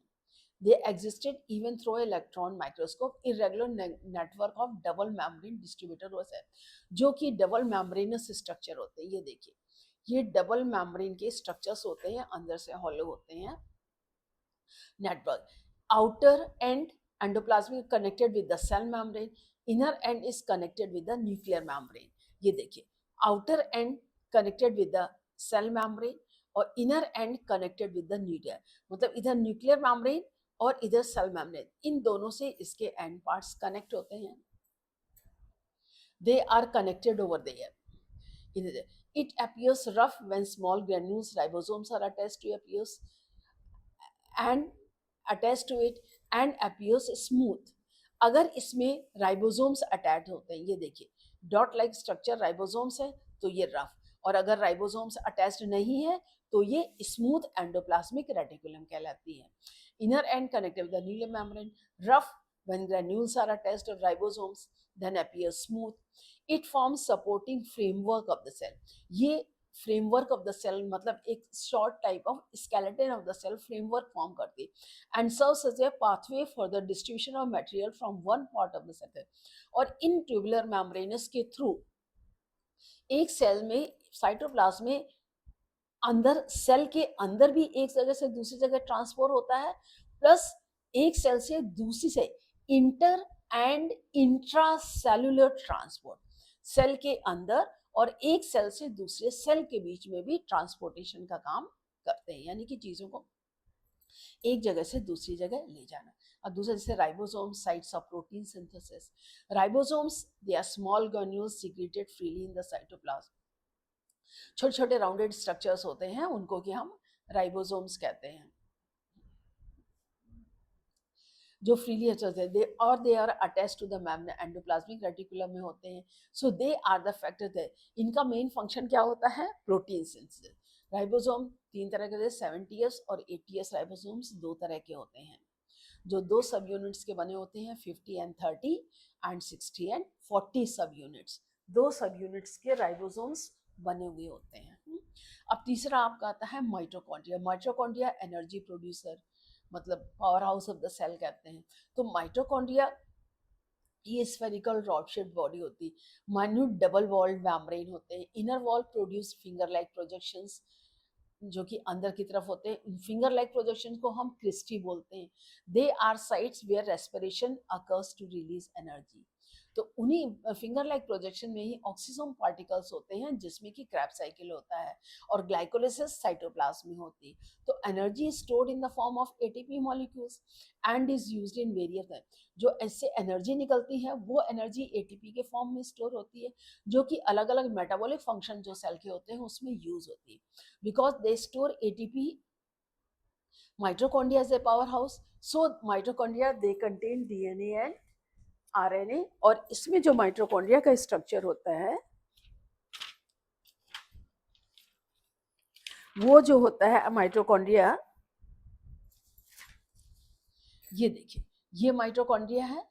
They existed even through electron microscope, irregular network of double membrane distributor was है, जो कि डबल मेम्ब्रेनस स्ट्रक्चर होते हैं। ये देखिए, ये डबल मेम्ब्रेन के स्ट्रक्चर्स होते हैं, अंदर से हॉलो होते हैं network. Outer end endoplasmic connected with the cell membrane, inner end is connected with the nuclear membrane. ये देखिए, outer end connected with the cell membrane और inner end connected with the nuclear, मतलब इधर nuclear membrane और इधर cell membrane, इन दोनों से इसके एंड पार्ट्स कनेक्ट होते हैं। They are connected over there. It appears rough when small granules ribosomes are attached to it and appears smooth। अगर इसमें राइबोसोम्स अटैच होते हैं, ये देखिए डॉट लाइक स्ट्रक्चर राइबोसोम्स है तो ये रफ, और अगर राइबोसोम्स अटैच्ड नहीं है तो ये स्मूथ एंडोप्लाज्मिक रेटिकुलम कहलाती है। Inner end connected with the nuclear membrane, rough when granules are attached to ribosomes, then appears smooth। It forms supporting framework of the cell। ये फ्रेमवर्क ऑफ द सेल मतलब एक short type of skeleton of the cell framework form करती है, and serves as a pathway for the distribution of material from one part of the cell. और इन tubular membranes के through एक cell में, cytoplasm में अंदर, सेल के अंदर भी एक जगह से दूसरी जगह ट्रांसफर होता है, प्लस एक सेल से दूसरी से inter and intracellular transport, cell के अंदर और एक सेल से दूसरे सेल के बीच में भी ट्रांसपोर्टेशन का काम करते हैं, यानी कि चीजों को एक जगह से दूसरी जगह ले जाना। और दूसरा जैसे ribosomes, sites of protein synthesis. Ribosomes they are small granules secreted freely in the cytoplasm. छोटे छोटे राउंडेड स्ट्रक्चर्स होते हैं, उनको कि हम राइबोसोम्स कहते हैं, जो freely they are attach to the endoplasmic reticulum में होते हैं। So they are the factor. इनका मेन फंक्शन क्या होता है, प्रोटीन सिंथेसिस। राइबोसोम तीन तरह के, 70S और 80S राइबोसोम्स दो तरह के होते हैं, जो दो सब यूनिट्स के बने होते हैं, 50 एंड 30 एंड 60 एंड 40 सब यूनिट्स, दो सब यूनिट्स के राइबोसोम्स बने हुए होते हैं। अब तीसरा आपका आता है माइटोकॉन्ड्रिया। माइटोकॉन्ड्रिया एनर्जी प्रोड्यूसर, मतलब power house of the cell कहते हैं। तो माइटोकॉन्ड्रिया ये स्फेरिकल रॉड शेप्ड बॉडी होती है, माइन्यूट डबल वॉल्ड मेम्ब्रेन होते हैं। Inner wall produce finger like projections, जो कि अंदर की तरफ होते हैं। फिंगर लाइक प्रोजेक्शन को हम क्रिस्टी बोलते हैं। They are sites where respiration occurs to release energy. तो उन्हीं फिंगर लाइक प्रोजेक्शन में ही ऑक्सीजोम पार्टिकल्स होते हैं, जिसमें कि क्रैब साइकिल होता है, और ग्लाइकोलाइसिस साइटोप्लाज्म में होती है। तो energy stored in the form of ATP molecules and is used in various. जो ऐसे एनर्जी निकलती है वो एनर्जी एटीपी के फॉर्म में स्टोर होती है, जो कि अलग अलग मेटाबॉलिक फंक्शन जो सेल के होते हैं उसमें यूज होती है। Because they store ATP, mitochondria is a powerhouse, so mitochondria they contain DNA and RNA। और इसमें जो माइटोकॉन्ड्रिया का स्ट्रक्चर होता है वो जो होता है माइटोकॉन्ड्रिया, ये देखिए, ये माइटोकॉन्ड्रिया है,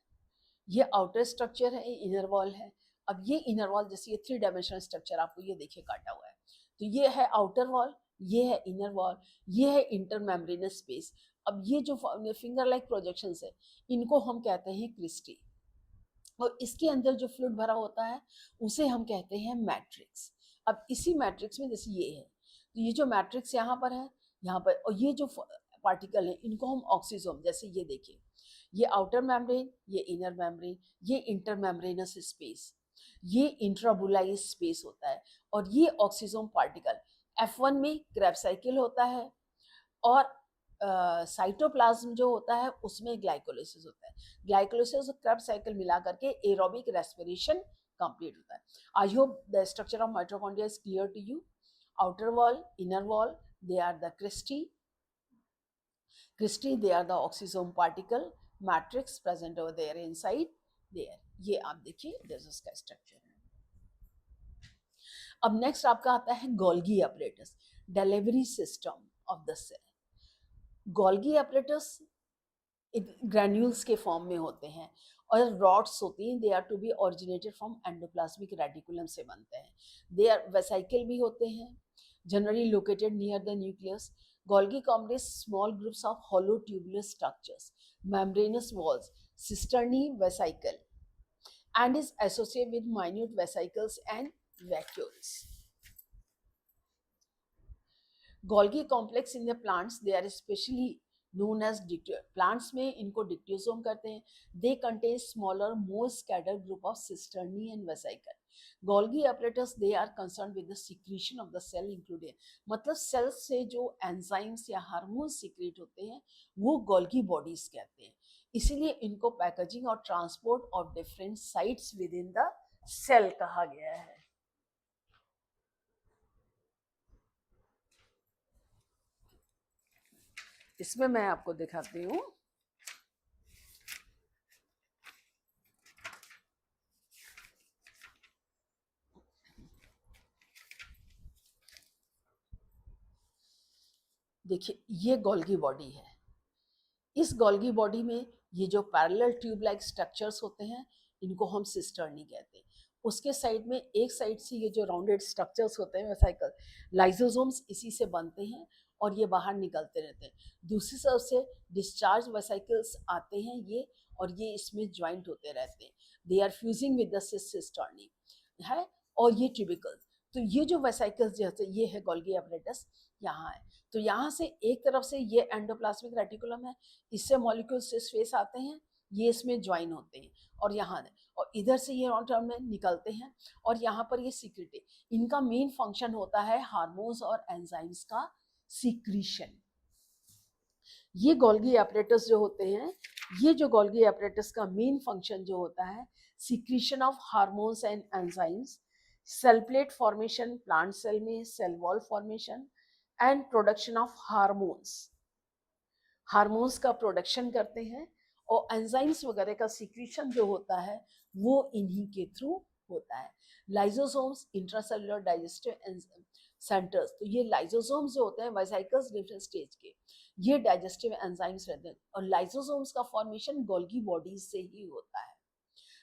ये आउटर स्ट्रक्चर है, इनर वॉल है। अब ये इनर वॉल, जैसे ये 3 डायमेंशनल स्ट्रक्चर आपको ये देखिए काटा हुआ है, तो ये है आउटर वॉल, ये है इनर वॉल, ये है इंटरमेम्ब्रेनस स्पेस। अब ये जो फिंगर लाइक प्रोजेक्शंस है, इनको हम कहते हैं क्रिस्टी, और इसके अंदर जो फ्लूइड भरा होता है उसे हम कहते हैं मैट्रिक्स। अब इसी मैट्रिक्स में जैसे ये है, तो ये जो मैट्रिक्स यहाँ पर है, यहाँ पर, और ये जो पार्टिकल है इनको हम ऑक्सीजोम, जैसे ये देखिए, ये आउटर मेम्ब्रेन, ये इनर मेम्ब्रेन, ये इंटरमेम्ब्रेनस स्पेस, ये इंट्राबुलाई स्पेस होता है, और ये ऑक्सीजोम पार्टिकल F1 में क्रेब साइकिल होता है, और साइटोप्लाज्म जो होता है उसमें ग्लाइकोलाइसिस होता है। ग्लाइकोलाइसिस और क्रेब साइकिल मिला करके एरोबिक रेस्पिरेशन कंप्लीट होता है। I hope the structure of mitochondria is clear to you. Outer wall, inner wall, they are the cristae, they are the oxysome particle matrix present over there inside there। ये आप देखिए, this is इसका structure है। अब next आपका आता है Golgi apparatus, delivery system of the cell. Golgi apparatus granules के फॉर्म में होते हैं, और रॉड्स होती हैं, they are to be originated from endoplasmic reticulum से बनते हैं। दे आर वेसाइकल भी होते हैं, generally located near the nucleus. Golgi complex small groups of hollow tubular structures, membranous walls, cisternae vesicle, and is associated with minute vesicles and vacuoles. Golgi complex in the plants, they are especially known as plants में इनको dictyosome कहते हैं। They contain smaller, more scattered group of cisternae and vesicle. Golgi apparatus, they are concerned with the secretion of the cell including, मतलब cell से जो enzymes या hormone secrete होते हैं वो गोल्गी बॉडीज कहते हैं। इसीलिए इनको पैकेजिंग और transport of different sites within the cell कहा गया है। इसमें मैं आपको दिखाती हूँ, देखिए ये गोल्गी बॉडी है। इस गोल्गी बॉडी में ये जो पैरेलल ट्यूब लाइक स्ट्रक्चर्स होते हैं इनको हम सिस्टर्नी कहते हैं। उसके साइड में, एक साइड से ये जो राउंडेड स्ट्रक्चर्स होते हैं वेसाइकल, लाइजोसोम्स इसी से बनते हैं और ये बाहर निकलते रहते हैं। दूसरी तरफ से डिस्चार्ज वेसाइकल्स आते हैं ये, और ये इसमें ज्वाइंट होते रहते हैं। They are fusing with the cisternae है, और ये ट्यूबिकल। तो ये जो वेसाइकल्स जैसे ये है गोल्गी apparatus, यहाँ है। तो यहाँ से एक तरफ से ये एंडोप्लाज्मिक रेटिकुलम है, इससे मॉलिक्यूल्स स्पेस आते हैं, ये इसमें ज्वाइन होते हैं, और यहाँ और इधर से ये टर्म में निकलते हैं, और यहाँ पर ये सीक्रेट। इनका मेन फंक्शन होता है हार्मोन्स और एंजाइम्स का सीक्रीशन। ये गोल्गी apparatus जो होते हैं, ये जो गोल्गी apparatus का मेन फंक्शन जो होता है, secretion of hormones and enzymes, cell plate formation plant cell में, cell wall formation, and production of hormones. Hormones का प्रोडक्शन करते हैं, और एंजाइम्स वगैरह का सीक्रेशन जो होता है वो इन्हीं के थ्रू होता है। लाइजोसोम्स, इंट्रासेलुलर डाइजेस्टिव सेंटर्स, तो ये लाइजोसोम्स जो होते हैं वेसाइकल्स डिफरेंट स्टेज के, ये डाइजेस्टिव एंजाइम्स रहते हैं, और लाइजोसोम्स का फॉर्मेशन गोल्गी बॉडीज से ही होता है।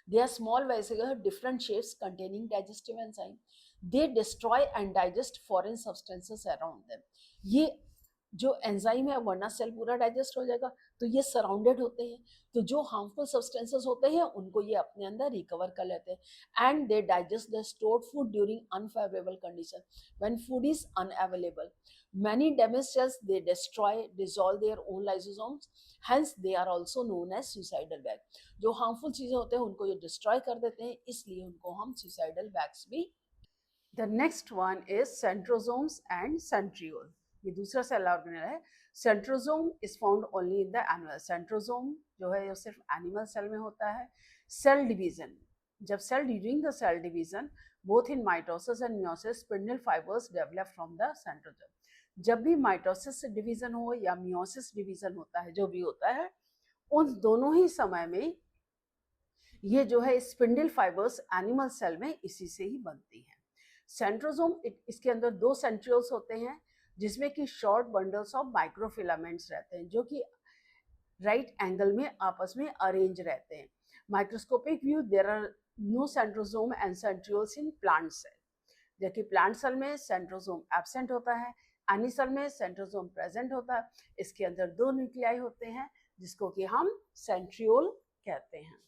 They are small vesicles, different shapes containing digestive enzyme. They destroy and digest foreign substances around them. ये जो एंजाइम है वरना सेल पूरा डाइजेस्ट हो जाएगा, तो ये सराउंडेड होते हैं, तो जो हार्मफुल सब्सटेंसेस होते हैं उनको ये अपने अंदर रिकवर कर लेते हैं। And they digest the stored food during unfavourable condition, when food is unavailable. Many damaged cells, they destroy, dissolve their own lysosomes, hence they are also known as suicidal bag। जो harmful चीजें होते हैं उनको ये destroy कर देते हैं, इसलिए उनको हम suicidal bags भी। The next one is centrosomes and centriole। ये दूसरा सेल ऑर्गेनेल है। Centrosome is found only in the animal. Centrosome जो है ये सिर्फ एनिमल सेल में होता है। सेल डिवीजन, जब cell during the cell division both in mitosis and meiosis spindle fibres develop from the centrosome. जब भी माइटोसिस डिवीजन हो या मियोसिस डिवीजन होता है, जो भी होता है, उन दोनों ही समय में ये जो है स्पिंडल फाइबर्स एनिमल सेल में इसी से ही बनती हैं। सेंट्रोसोम, इसके अंदर 2 सेंट्रियोल्स होते हैं, जिसमें कि शॉर्ट बंडल्स ऑफ माइक्रोफिलामेंट्स रहते हैं जो कि राइट एंगल में आपस में अरेंज रहते हैं. Microscopic view, there are no centrosome and centrioles in plant cell. जबकि प्लांट सेल में सेंट्रोसोम एब्सेंट होता है, एनी सेल में सेंट्रोसोम प्रेजेंट होता है. इसके अंदर दो न्यूक्लियाई होते हैं जिसको कि हम सेंट्रियोल कहते हैं.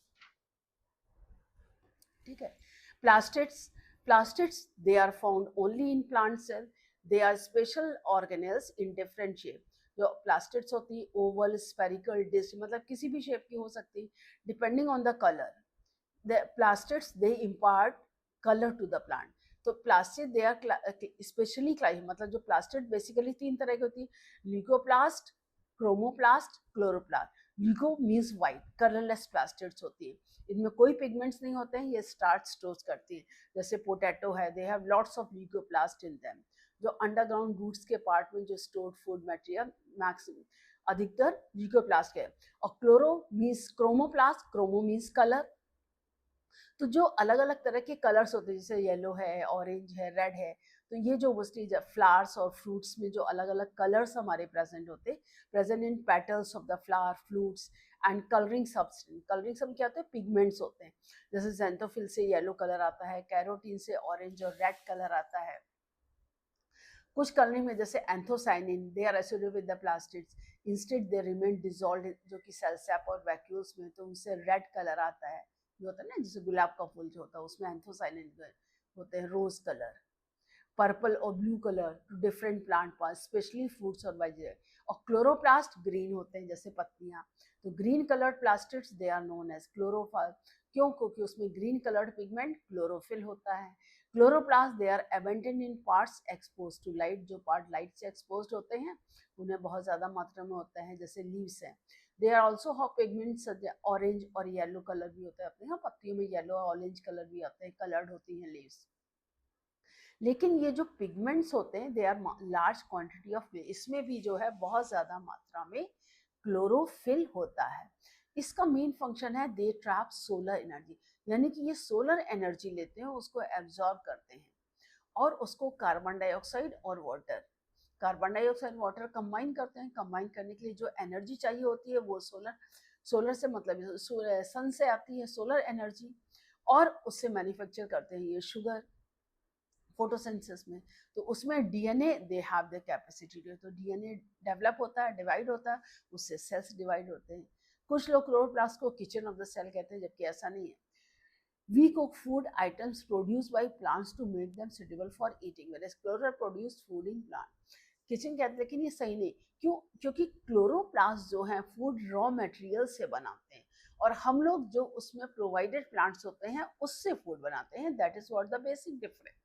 ठीक है. Plastids, plastids they are found only in plant cell. They are special organelles in different shape. जो प्लास्टिड्स होती है ओवल, स्पेरिकल, डिस्क, मतलब किसी भी शेप की हो सकती है depending on the colour. The plastids they impart colour to the plant. तो प्लास्टिड दे आर स्पेशली मतलब जो प्लास्टिड बेसिकली तीन तरह की होती है, leucoplast, chromoplast, chloroplast. Leuco means white, colourless plastids होती है. इनमें कोई पिगमेंट्स नहीं होते हैं, ये स्टार्च स्टोर करती है. जैसे पोटैटो है, they have lots of leucoplast in them. जो अंडरग्राउंड रूट्स के पार्ट में जो स्टोर्ड फूड मटेरियल मैक्सिमम अधिकतर ल्यूकोप्लास्ट के. और chloro means chromoplast, chromo means colour. तो जो अलग अलग तरह के कलर्स होते हैं जैसे येलो है, ऑरेंज है, रेड है, तो ये जो मोस्टली फ्लावर्स और फ्रूट्स में जो अलग अलग कलर्स हमारे प्रेजेंट होते हैं, present in petals of the flower, fruits and colouring substance. Colouring सब क्या होते हैं, पिगमेंट्स होते हैं. जैसे ज़ैंथोफिल से येलो कलर आता है, कैरोटीन से ऑरेंज और रेड कलर आता है. कुछ कलरिंग में जैसे anthocyanin, they are associated with the plastids, instead they remain dissolved जो कि सेल सैप और वैक्यूल्स में, तो उनसे रेड कलर आता है. जो होता है ना, जैसे गुलाब का फूल जो होता है उसमें एंथोसाइनिन होते हैं, रोज कलर, पर्पल और blue colour to different plant part, specially fruits और वेजिटेबल. और क्लोरोप्लास्ट ग्रीन होते हैं जैसे पत्तियां. तो green coloured plastids they are known as chlorophyll. क्यों? क्योंकि उसमें ग्रीन कलर्ड पिगमेंट क्लोरोफिल होता है. Chloroplast they are abundant in parts expose to light. जो पार्ट लाइट से एक्सपोज होते हैं उन्हें बहुत ज्यादा मात्रा में होता है, जैसे लीव्स हैं. They are also how pigments orange और येलो कलर भी होता है. अपने यहाँ पत्तियों में येलो और ऑरेंज कलर भी आते हैं, कलर्ड होती हैं लीव्स. लेकिन ये जो पिगमेंट्स होते हैं they are large quantity of, इसमें भी जो है बहुत ज्यादा मात्रा में क्लोरोफिल होता है. इसका मेन फंक्शन है दे ट्रैप सोलर एनर्जी. यानी कि ये सोलर एनर्जी लेते हैं, उसको एब्जॉर्ब करते हैं और उसको कार्बन डाइऑक्साइड और water, carbon dioxide water combine करते हैं. कंबाइन करने के लिए जो एनर्जी चाहिए होती है वो सोलर से मतलब सन से आती है सोलर एनर्जी, और उससे मैन्युफैक्चर करते हैं ये शुगर फोटोसिंथेसिस में. तो उसमें DNA they have the capacity to, तो डीएनए डेवलप होता है, डिवाइड होता है, उससे सेल्स डिवाइड होते हैं. कुछ लोग क्लोरोप्लास्ट को किचन ऑफ द सेल कहते हैं, जबकि ऐसा नहीं है. We cook food items produced by plants to make them suitable for eating, whereas chloro produced food in plant. Kitchen कहते हैं, लेकिन ये सही नहीं. क्यों? क्योंकि क्लोरोप्लास्ट जो है फूड रॉ मटेरियल से बनाते हैं और हम लोग जो उसमें प्रोवाइडेड प्लांट्स होते हैं उससे फूड बनाते हैं. That is what the basic difference.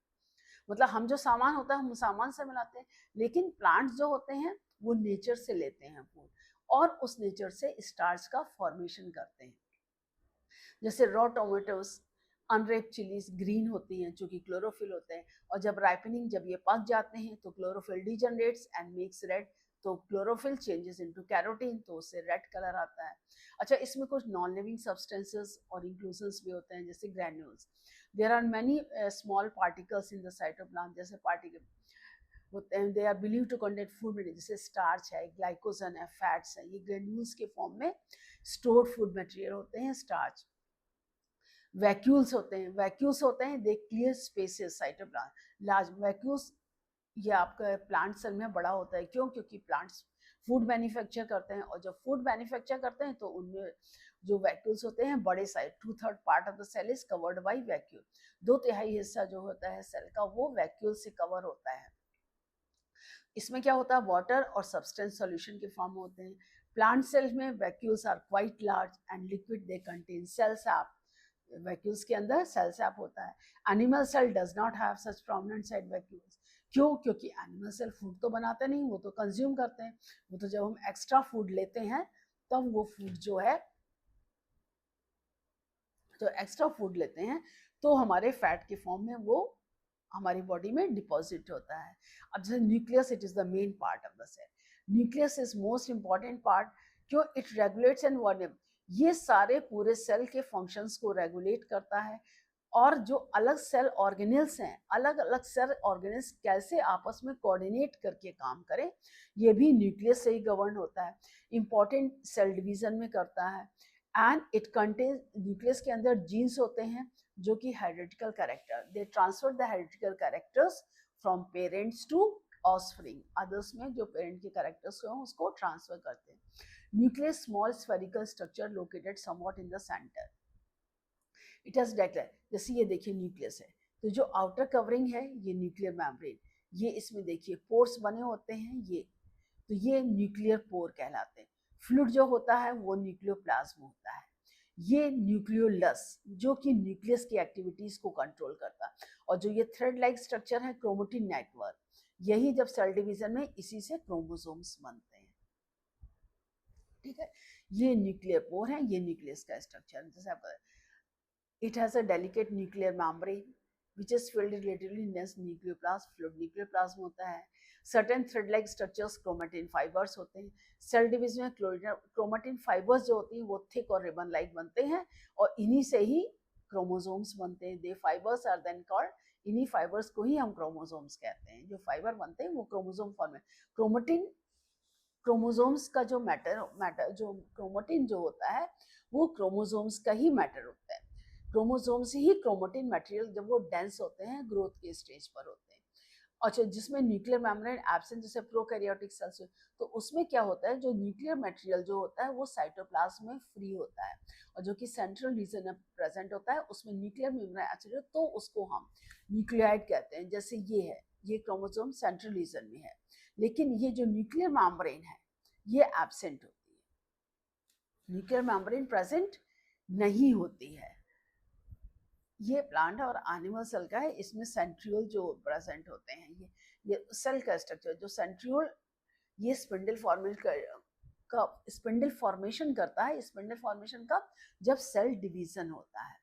मतलब हम जो सामान होता है हम सामान से बनाते हैं, लेकिन प्लांट्स जो होते हैं वो नेचर से लेते हैं फूड और उस नेचर से स्टार्च का फॉर्मेशन करते हैं. जैसे रॉ टोमेटोज, अनरेप चिलीज ग्रीन होती हैं चूंकि क्लोरोफिल होते हैं, और जब राइपनिंग जब ये पक जाते हैं तो chlorophyll degenerates and makes red. तो क्लोरोफिल चेंजेस इनटू कैरोटीन, तो उससे रेड कलर आता है. अच्छा, इसमें कुछ नॉन लिविंग सब्सटेंसेस और इंक्लूजन्स भी होते हैं जैसे granules. There are many small particles in the cytoplasm, जैसे पार्टिकल होते हैं. They are believe to contain food material, जैसे स्टार्च है, ग्लाइकोजन है, फैट्स है, ये ग्रेन्यूल्स के फॉर्म में स्टोर्ड फूड मटेरियल होते हैं स्टार्च. वैक्यूल्स होते हैं, वैक्यूल्स होते हैं they clear spaces cytoplasm. Large vacuoles ये आपका प्लांट सेल में बड़ा होता है. क्यों? क्योंकि प्लांट्स फूड मैन्युफैक्चर करते हैं और जब फूड मैन्युफैक्चर करते हैं तो उनमें जो वैक्यूल्स होते हैं बड़े size, 2/3 part of the cell is covered by vacuole. 2/3 हिस्सा जो होता है सेल का वो वैक्यूल से कवर होता है. इसमें क्या होता है, वाटर और सब्सटेंस सॉल्यूशन के फॉर्म होते हैं. प्लांट सेल्स में vacuoles are quite large and liquid, they contain cell sap. Vacuoles के अंदर सेल सैप होता है. Animal cell does not have such prominent side vacuoles. क्यों? क्योंकि एनिमल सेल फूड तो बनाते नहीं, वो तो कंज्यूम करते हैं. वो तो जब हम एक्स्ट्रा फूड लेते हैं तब वो फूड जो है, तो एक्स्ट्रा फूड लेते हैं तो हमारे फैट के फॉर्म में वो हमारी बॉडी में डिपॉजिट होता है. अब जैसे nucleus, it is the main part of the cell. Nucleus is most important part. क्यों? It regulates environment. ये सारे पूरे सेल के फंक्शंस को रेगुलेट करता है और जो अलग सेल ऑर्गेनेल्स हैं, अलग अलग सेल ऑर्गेनेल्स कैसे आपस में कोऑर्डिनेट करके काम करें, ये भी न्यूक्लियस से ही गवर्न होता है। इंपॉर्टेंट सेल डिवीजन में करता है। एंड इट कंटेन, न्यूक्लियस के अंदर जीन्स होते हैं जो कि hereditary character, they transfer the hereditary characters from parents to offspring, others में जो पेरेंट के कैरेक्टर्स हैं उसको ट्रांसफर करते हैं। Nucleus small spherical structure located somewhat in the centre. It has declare, जैसे ये देखिए न्यूक्लियस है, तो जो आउटर कवरिंग है ये न्यूक्लियर मेम्ब्रेन, ये इसमें देखिए पोर्स बने होते हैं, ये तो ये न्यूक्लियर पोर कहलाते हैं। फ्लूइड जो होता है वो न्यूक्लियोप्लाज्म होता है। ये न्यूक्लियोलस जो कि न्यूक्लियस की एक्टिविटीज को कंट्रोल करता है। और जो ये थ्रेड लाइक स्ट्रक्चर है क्रोमेटिन नेटवर्क, यही जब सेल डिवीजन में इसी से क्रोमोसोम्स बनते हैं। ठीक है, ये न्यूक्लियर पोर है, ये न्यूक्लियस का स्ट्रक्चर। जैसे आप, it has a delicate nuclear membrane which is filled with relatively dense nucleoplasm, fluid nucleoplasm होता है। certain thread like structures chromatin fibers होते हैं। सेल डिवीजन में क्रोमेटिन फाइबर्स जो होती हैं वो थिक और रिबन लाइक बनते हैं और इन्हीं से ही क्रोमोसोम्स बनते हैं। दे फाइबर्स आर देन कॉल्ड, इन्हीं फाइबर्स को ही हम क्रोमोसोम्स कहते हैं। जो फाइबर बनते हैं वो क्रोमोसोम फॉर्म में, क्रोमेटिन, क्रोमोसोम्स का जो मैटर जो क्रोमेटिन जो होता है वो क्रोमोसोम्स का ही मैटर होता है। क्रोमोसोम्स ही क्रोमेटिन मटेरियल जब वो डेंस होते हैं ग्रोथ के स्टेज पर होते हैं। अच्छा, जिसमें न्यूक्लियर मेम्ब्रेन एब्सेंट, जैसे प्रोकैरियोटिक सेल्स, तो उसमें क्या होता है, जो न्यूक्लियर मटेरियल जो होता है वो साइटोप्लाज्म में फ्री होता है और जो कि सेंट्रल रीजन में प्रेजेंट होता है उसमें न्यूक्लियर मेम्ब्रेन एब्सेंट, तो उसको हम न्यूक्लियाइड कहते हैं। जैसे ये है, ये क्रोमोसोम सेंट्रल रीजन में है, लेकिन ये जो न्यूक्लियर मेम्ब्रेन है ये एब्सेंट होती है, न्यूक्लियर मेम्ब्रेन प्रेजेंट नहीं होती है। ये प्लांट और एनिमल सेल का है, इसमें सेंट्रियोल जो प्रेजेंट होते हैं, ये सेल का स्ट्रक्चर, जो सेंट्रियोल ये स्पिंडल फॉर्मेशन करता है। स्पिंडल फॉर्मेशन का जब सेल डिवीजन होता है,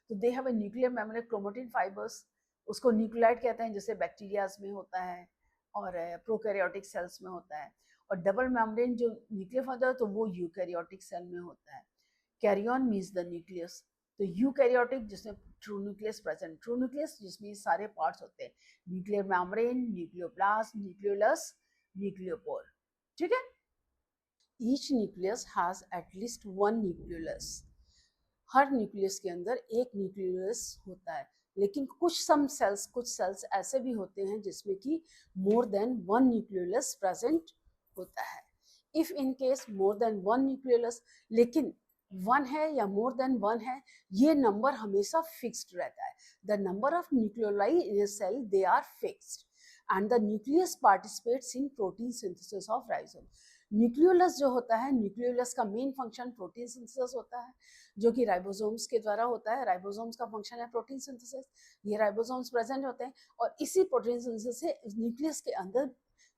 तो दे have a nuclear membrane chromatin fibres, उसको न्यूक्लियाइड कहते हैं, जैसे बैक्टीरियाज में होता है और प्रोकैरियोटिक सेल्स में होता है। और डबल मेम्ब्रेन जो न्यूक्लियर फाइबर तो वो यूकैरियोटिक सेल में होता है। कैरियन मीन्स द न्यूक्लियस, तो यूकैरियोटिक जिसमें true nucleus present, true nucleus जिसमें सारे पार्ट्स होते हैं, न्यूक्लियर मेम्ब्रेन, न्यूक्लियोप्लास्ट, न्यूक्लियोलस, न्यूक्लियोपोर। ठीक है, each nucleus has at least one nucleolus, her nucleus के अंदर एक न्यूक्लियोलस होता है। लेकिन कुछ सेल्स ऐसे भी होते हैं जिसमें कि more than one nucleolus present होता है। If in case more than one nucleolus, लेकिन वन है या मोर देन वन है, ये नंबर हमेशा फिक्स्ड रहता है। The number of nucleoli in a cell they are fixed and the nucleus participates in protein synthesis of rhizome। Nucleolus जो होता है, न्यूक्लियोलस का मेन फंक्शन प्रोटीन सिंथेसिस होता है, जो कि राइबोसोम्स के द्वारा होता है। राइबोसोम्स का फंक्शन है प्रोटीन सिंथेसिस, ये राइबोसोम्स प्रेजेंट होते हैं और इसी प्रोटीन सिंथेसिस से न्यूक्लियस के अंदर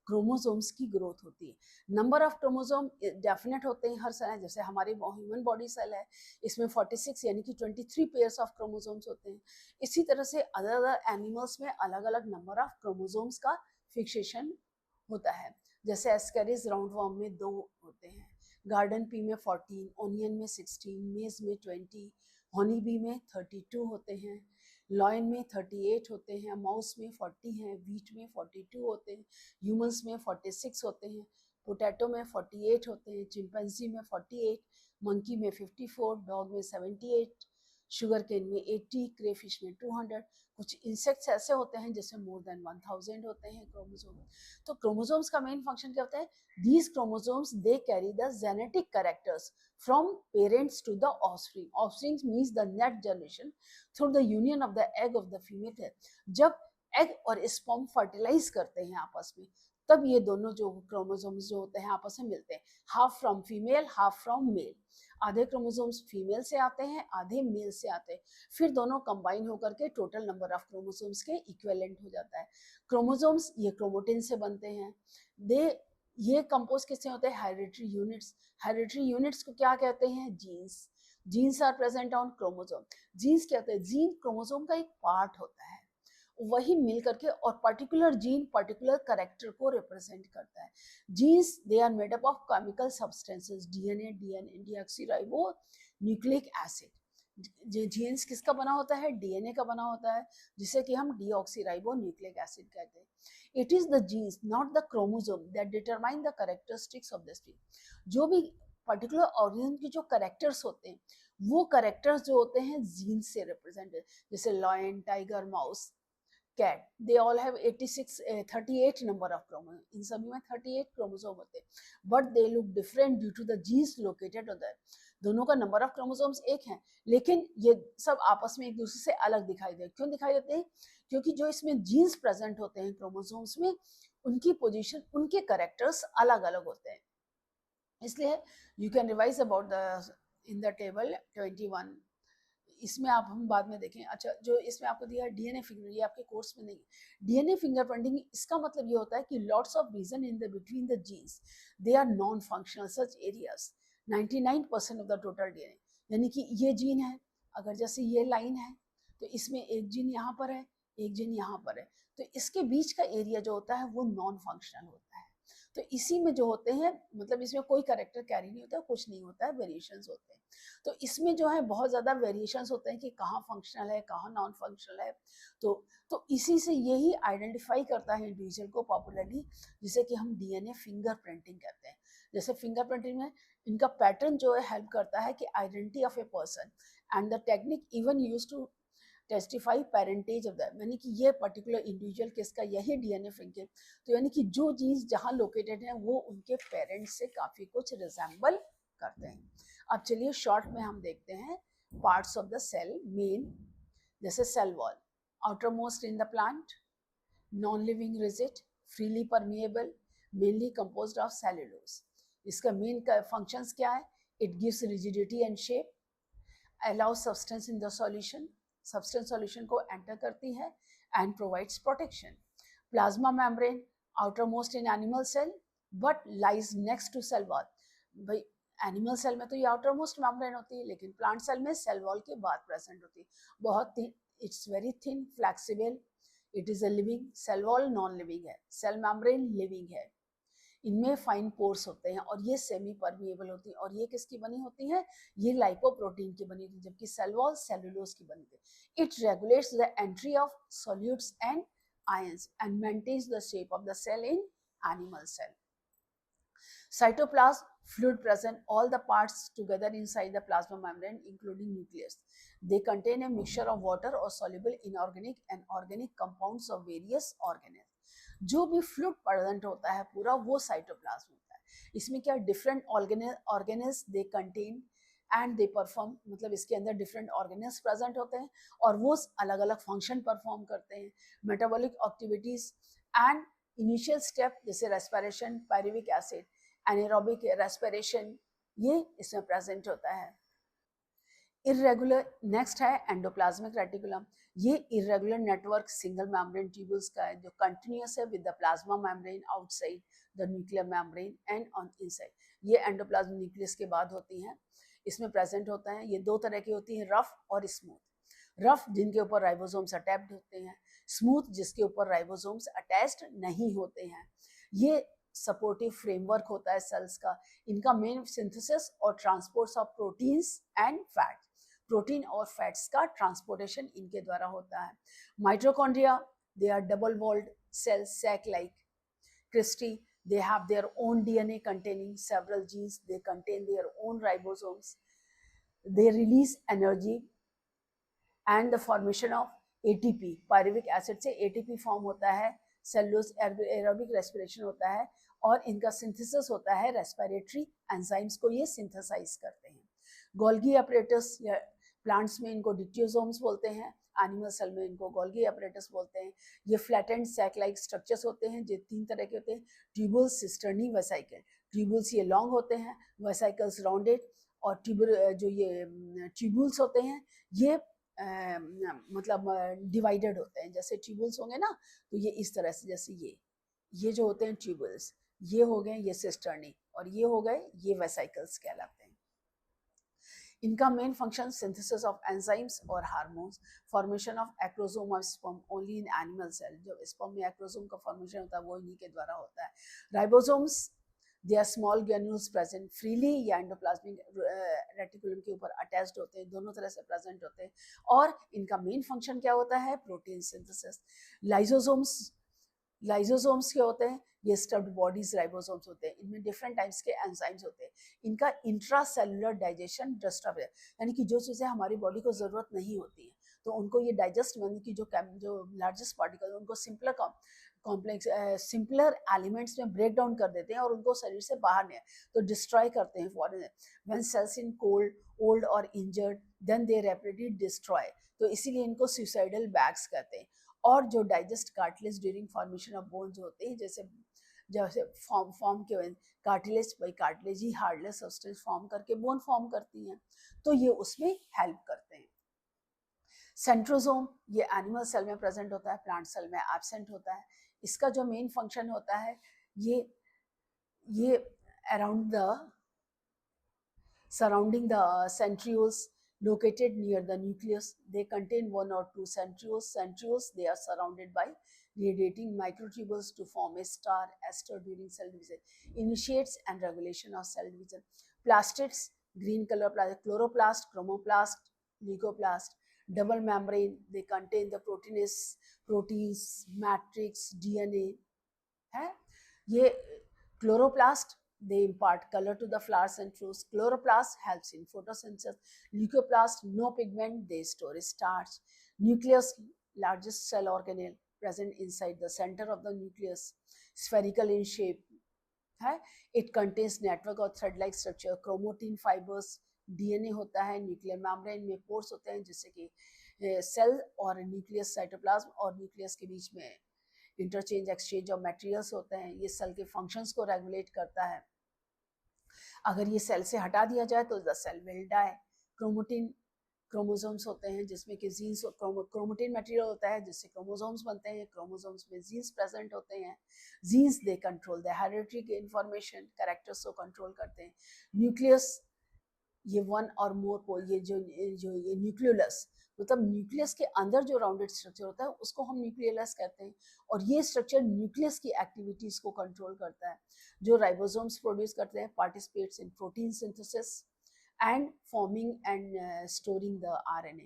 क्रोमोसोम्स की ग्रोथ होती है। नंबर ऑफ क्रोमोसोम डेफिनेट होते हैं हर सेल, जैसे हमारी ह्यूमन बॉडी सेल है, इसमें 46 यानी कि 23 पेयर्स ऑफ क्रोमोसोम्स होते हैं। इसी तरह से अलग अलग एनिमल्स में अलग अलग नंबर ऑफ क्रोमोसोम्स का फिक्सेशन होता है। जैसे एस्केरिस राउंड वॉर्म में 2 होते हैं, गार्डन पी में 14, ओनियन में 16, मेज में 20, हनी बी में 32 होते हैं, लॉयन में 38 होते हैं, माउस में 40 हैं, वीट में 42 होते हैं, ह्यूमंस में 46 होते हैं, पोटैटो में 48 होते हैं, चिंपैंजी में 48, मंकी में 54, डॉग में 78, शुगर केन में 80, क्रेफिश में 200। कुछ इंसेक्ट्स ऐसे होते हैं जैसे मोर देन 1000 होते हैं क्रोमोसोम। तो क्रोमोसोम्स का मेन फंक्शन क्या होता है, these chromosomes they carry the genetic characters from parents to the offspring। offspring means the net generation through the union of the egg of the female। जब egg और sperm fertilise करते हैं आपस में, तब ये दोनों जो क्रोमोसोम्स जो होते हैं आपस में मिलते हैं, half from female half from male. आधे क्रोमोसोम्स फीमेल से आते हैं, आधे मेल से आते हैं, फिर दोनों कंबाइन होकर के टोटल नंबर ऑफ क्रोमोसोम्स के इक्विवेलेंट हो जाता है। क्रोमोसोम्स ये क्रोमोटिन से बनते हैं। दे ये कंपोज किससे होते हैं, हेरिडिटरी यूनिट्स। हेरिडिटरी यूनिट्स को क्या कहते हैं, genes. Genes are present on chromosome. Genes क्या होते हैं, जीन क्रोमोसोम का एक पार्ट होता है, वही मिल करके और पर्टिकुलर जीन पर्टिकुलर कैरेक्टर को रिप्रेजेंट करता है। Genes they are made up of chemical substances, DNA, DNA deoxyribonucleic acid. Genes किसका बना होता है? डीएनए का बना होता है, जिसे कि हम डीऑक्सीराइबो न्यूक्लिक एसिड कहते हैं। It is the genes not the chromosome that determine the characteristics of the species. जो भी पर्टिकुलर ऑर्गेनिज्म की जो कैरेक्टर्स होते हैं, वो कैरेक्टर्स जो होते हैं जीन्स से रिप्रेजेंटेड, जैसे lion, tiger, mouse, cat, they all have 86 38 number of chromosome, इन सभी में 38 क्रोमोसोम होते हैं, but they look different due to the genes located on that. दोनों का नंबर ऑफ क्रोमोसोम्स एक है, लेकिन ये सब आपस में एक दूसरे से अलग दिखाई दे। क्यों दिखाई देते हैं? क्योंकि जो इसमें जीन्स प्रेजेंट होते हैं क्रोमोसोम्स में, उनकी पोजीशन, उनके कैरेक्टर्स अलग अलग होते हैं। इसलिए you can revise about the in the table 21। इसमें आप हम बाद में देखें। अच्छा, जो इसमें आपको दिया है डीएनए फिंगर, ये आपके कोर्स में नहीं है। डीएनए फिंगरप्रिंटिंग, इसका मतलब ये होता है कि lots of region in the between the genes, they are non functional such areas 99% of the total DNA. यानी कि ये जीन है, अगर जैसे ये लाइन है, तो इसमें एक जीन यहाँ पर है, एक जीन यहाँ पर है, तो इसके बीच का एरिया जो होता है वो नॉन फंक्शनल होता है। तो इसी में जो होते हैं, मतलब इसमें कोई कैरेक्टर कैरी नहीं होता, कुछ नहीं होता है, वेरिएशंस होते हैं। तो इसमें जो है बहुत ज़्यादा वेरिएशंस होते हैं कि कहाँ फंक्शनल है, कहाँ नॉन फंक्शनल है। तो इसी से यही आइडेंटिफाई करता है इंडिविजुअल को पॉपुलरली, जिसे कि हम डीएनए फिंगरप्रिंटिंग कहते हैं। जैसे फिंगरप्रिंटिंग में इनका पैटर्न जो है हेल्प करता है कि identity of a person, and the technique even use to testify parentage of that, यानी कि ये पर्टिकुलर इंडिविजुअल किसका, यही डीएनए फिंगर। तो यानी कि जो जीन्स जहाँ लोकेटेड है वो उनके पेरेंट्स से काफ़ी कुछ रिजेंबल करते हैं। अब चलिए शॉर्ट में हम देखते हैं parts of the cell main. जैसे cell wall, outermost in the plant, non living rigid, freely permeable, mainly composed of cellulose. इसका मेन फंक्शंस क्या है? It gives rigidity and shape, allow substance in the solution, substance solution को enter करती है, and provides protection. Plasma membrane, outermost in animal cell but lies next to cell wall. भाई animal cell में तो ये outer most membrane होती है, लेकिन प्लांट सेल में सेल वॉल के बाद प्रेजेंट होती है। बहुत thin, it's very thin, flexible, it is a living. Cell wall non living है, सेल मेम्ब्रेन लिविंग है। इनमें फाइन पोर्स होते हैं और ये सेमी परमिएबल होती है। और ये किसकी बनी होती है? ये लाइपोप्रोटीन की बनी होती है, जबकि सेल वॉल सेलुलोज की बनी होती है। It regulates the entry of solutes and ions and maintains the shape of the cell in animal cell. Cytoplasm, fluid present all the parts together inside the plasma membrane including nucleus. They contain a mixture of water or soluble inorganic and organic compounds of various organisms. जो भी fluid present होता है पूरा, वो cytoplasm होता है। इसमें क्या different organelles they contain and they perform, मतलब इसके अंदर डिफरेंट ऑर्गेनिज प्रेजेंट होते हैं और वो अलग अलग फंक्शन परफॉर्म करते हैं। Metabolic activities and initial step जैसे respiration, pyruvic acid, anaerobic respiration, ये इसमें प्रेजेंट होता है। इरेगुलर नेक्स्ट है एंडोप्लाज्मिक रेटिकुलम। ये irregular network single membrane tubules का है जो कंटिन्यूअस है with the plasma membrane outside the nuclear membrane and on inside. ये एंडोप्लाज्मिक न्यूक्लियस के बाद होती हैं, इसमें प्रेजेंट होता है। ये दो तरह की होती हैं, रफ और स्मूथ। रफ जिनके ऊपर राइबोसोम्स अटैच्ड होते हैं, स्मूथ जिसके ऊपर राइबोसोम्स अटैच्ड नहीं होते हैं। ये सपोर्टिव फ्रेमवर्क होता है सेल्स का। इनका मेन सिंथेसिस और transports of proteins and fat, protein और फैट्स का ट्रांसपोर्टेशन इनके द्वारा होता है। Mitochondria, they are double walled cells, sac like Christy, they have their own DNA containing several genes, they contain their own ribosomes, they release energy and the formation of ATP, pyruvic acid से ATP form होता है, cellulose aerobic respiration होता है, और इनका synthesis होता है respiratory enzymes को ये सिंथेसाइज करते हैं। गोल्गी अपरेटस, या प्लांट्स में इनको डिक्टियोसोम्स बोलते हैं, एनिमल सेल में इनको गोल्गी अपरेटस बोलते हैं। ये फ्लैटेंड सैक लाइक स्ट्रक्चर्स होते हैं, जो तीन तरह के होते हैं, ट्यूबुल्स, सिस्टर्नी, वेसाइकल। ट्यूबुल्स ये लॉन्ग होते हैं, वेसाइकल्स राउंडेड, और जो ये ट्यूबुल्स होते हैं ये मतलब डिवाइडेड होते हैं। जैसे ट्यूबुल्स होंगे ना, तो ये इस तरह से, जैसे ये जो होते हैं ट्यूबुल्स, ये हो गए ये सिस्टर्नी, और ये हो गए ये वेसाइकल्स कहलाते हैं। इनका main function synthesis of enzymes और hormones, formation of acrosome of sperm only in animal cell. जो स्पर्म में एक्रोसोम का फॉर्मेशन होता है वो इन्हीं के द्वारा होता है। Ribosomes they are small granules present freely, या एंडोप्लाज्मिक रेटिकुलम के ऊपर अटैच्ड होते हैं, दोनों तरह से प्रेजेंट होते हैं। और इनका मेन फंक्शन क्या होता है? Protein synthesis. लाइसोसोम्स, लाइसोसोम्स क्या होते हैं? ये स्टफ्ड बॉडीज राइबोसोम्स होते हैं, इनमें डिफरेंट टाइप्स के एंजाइम्स होते हैं। इनका इंट्रासेलुलर डाइजेशन डिस्टर्ब है, यानी कि जो चीज़ें हमारी बॉडी को ज़रूरत नहीं होती हैं तो उनको ये डाइजेस्ट, यानी कि जो लार्जेस्ट पार्टिकल उनको सिंपलर एलिमेंट्स में ब्रेक डाउन कर देते हैं और उनको शरीर से बाहर नहीं, तो डिस्ट्रॉय करते हैं। For when cells in cold, old और injured, then they rapidly destroy, तो इसीलिए इनको सुसाइडल बैग्स कहते हैं। और जो digest cartilage during formation of bones होते हैं, जैसे जैसे फॉर्म के कार्टिलेज बाई कार्टिलेज ही हार्डलेस सब्सटेंस फॉर्म करके बोन फॉर्म करती हैं, तो ये उसमें हेल्प करते हैं। सेंट्रोसोम ये एनिमल सेल में प्रेजेंट होता है, प्लांट सेल में एब्सेंट होता है। इसका जो मेन फंक्शन होता है, ये around the surrounding the centrioles located near the nucleus. They contain one or two centrioles. Centrioles, they are surrounded by radiating microtubules to form a star aster during cell division. Initiates and regulation of cell division. Plastids, green color chloroplast, chromoplast, leucoplast. Double membrane, they contain the proteins, matrix, DNA. है ये chloroplast, they impart color to the flowers and fruits. Chloroplast helps in photosynthesis. Leucoplast, no pigment, they store starch. Nucleus, largest cell organelle present inside the center of the nucleus, spherical in shape. है it contains network और thread like structure. Chromatin fibers, DNA होता है. Nuclear membrane में pores होते हैं जिससे कि cell और न्यूक्लियस, साइटोप्लाज्म और न्यूक्लियस के बीच में इंटरचेंज एक्सचेंज ऑफ मटेरियल्स होते हैं। ये सेल के फंक्शंस को रेगुलेट करता है। अगर ये सेल से हटा दिया जाए तो the cell will die. Chromatin chromosomes होते हैं जिसमें कि जीन्स, क्रोमोटिन मटेरियल होता है जिससे क्रोमोसोम्स बनते हैं। क्रोमोसोम्स में जीन्स प्रेजेंट होते हैं। Genes they control the hereditary information, characters को कंट्रोल करते हैं। न्यूक्लियस, ये वन और मोर ये ये न्यूक्लियोलस, मतलब न्यूक्लियस के अंदर जो राउंडेड स्ट्रक्चर होता है उसको हम न्यूक्लियोलस कहते हैं। और ये स्ट्रक्चर न्यूक्लियस की एक्टिविटीज को कंट्रोल करता है। जो राइबोसोम्स प्रोड्यूस करते हैं, participates in protein synthesis and forming and storing the RNA,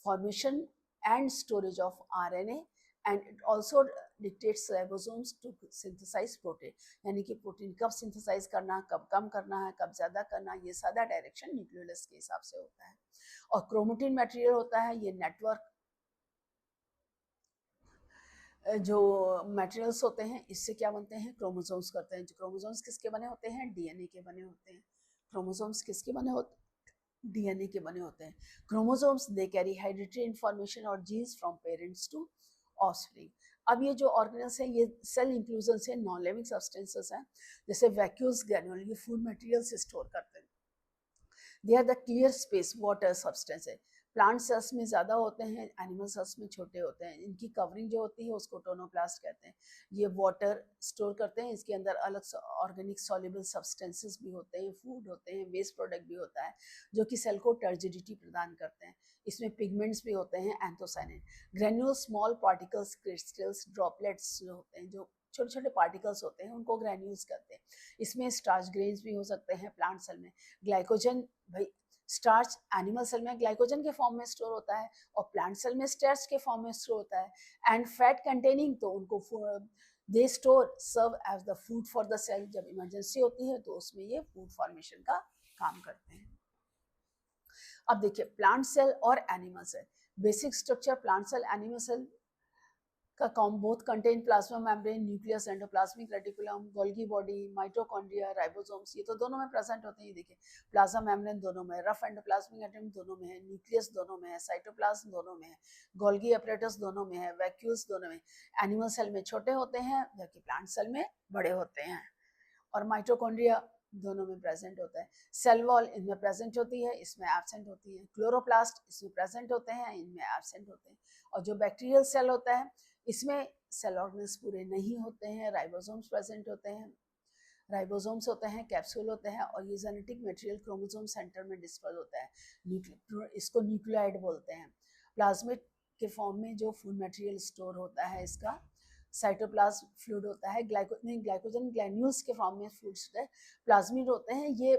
formation and storage of RNA, and it also dictates ribosomes to synthesize protein, यानी कि प्रोटीन कब सिंथेसाइज करना, कब कम करना है, कब ज्यादा करना, ये सादा डायरेक्शन न्यूक्लियोलस के हिसाब से होता है। और क्रोमोटिन मटेरियल होता है, ये नेटवर्क जो मटेरियल्स होते हैं इससे क्या बनते हैं? क्रोमोसोम्स करते हैं। जो क्रोमोसोम्स किसके बने होते हैं? डीएनए के बने होते हैं। क्रोमोसोम्स किसके बने होते हैं? डीएनए के बने होते हैं। Chromosomes they carry hereditary information और genes from parents to offspring. अब ये जो ऑर्गेनल्स हैं ये सेल इंक्लूजन से नॉन लिविंग सब्सटेंसेस हैं, जैसे वैक्यूल्स, ग्रैन्यूल, ये फूड मटेरियल्स स्टोर करते हैं। They are the clear space water substance है। प्लांट सेल्स में ज़्यादा होते हैं, एनिमल सेल्स में छोटे होते हैं। इनकी कवरिंग जो होती है उसको टोनोप्लास्ट कहते हैं। ये वाटर स्टोर करते हैं, इसके अंदर अलग ऑर्गेनिक सॉल्युबल सब्सटेंसेस भी होते हैं, फूड होते हैं, वेस्ट प्रोडक्ट भी होता है जो कि सेल को टर्जिडिटी प्रदान करते हैं। इसमें पिगमेंट्स भी होते हैं, anthocyanin. Granule, small particles, crystals, droplets जो होते हैं, जो छोटे छोटे पार्टिकल्स होते हैं उनको ग्रैन्यूल्स कहते हैं। इसमें स्टार्च ग्रेन्स भी हो सकते हैं प्लांट सेल में। ग्लाइकोजन, भाई स्टार्च एनिमल सेल में ग्लाइकोजन के फॉर्म में स्टोर होता है और प्लांट सेल में स्टार्च के फॉर्म में स्टोर होता है। एंड फैट कंटेनिंग, तो उनको they store serve as the food for the cell. जब इमरजेंसी होती है तो उसमें ये फूड फॉर्मेशन का काम करते हैं। अब देखिए प्लांट सेल और animal cell, basic structure plant cell, animal cell का both contain plasma membrane, nucleus, endoplasmic reticulum, Golgi body, mitochondria, ribosomes, ये तो दोनों में प्रेजेंट होते हैं। देखिए प्लाज्मा मेम्ब्रेन दोनों में, रफ एंडोप्लाज्मिक एटम दोनों में है, न्यूक्लियस दोनों में है, साइटोप्लाज्म दोनों में है, गोल्गी अपरेटस दोनों में है, वैक्यूल्स दोनों में। एनिमल सेल में छोटे होते हैं जबकि प्लांट सेल में बड़े होते हैं। और माइटोकॉन्ड्रिया दोनों में प्रेजेंट होता है। सेल वॉल इनमें प्रेजेंट होती है, इसमें एब्सेंट होती है। क्लोरोप्लास्ट इसमें प्रेजेंट होते हैं, इनमें एब्सेंट होते हैं। और जो बैक्टीरियल सेल होता है इसमें सेल ऑर्गेनल्स पूरे नहीं होते हैं, राइबोसोम्स प्रेजेंट होते हैं। राइबोसोम्स होते हैं, कैप्सूल होते हैं और ये जेनेटिक मटेरियल क्रोमोसोम सेंटर में डिस्पर्स होता है। इसको न्यूक्लियोइड बोलते हैं। प्लाज्मिड के फॉर्म में जो फूड मटेरियल स्टोर होता है इसका, साइटोप्लाज्म फ्लूइड होता है, ग्लाइकोजन ग्लैन्यूल्स के फॉर्म में फ्लूइड्स होता है, प्लाज्मिड होते हैं, ये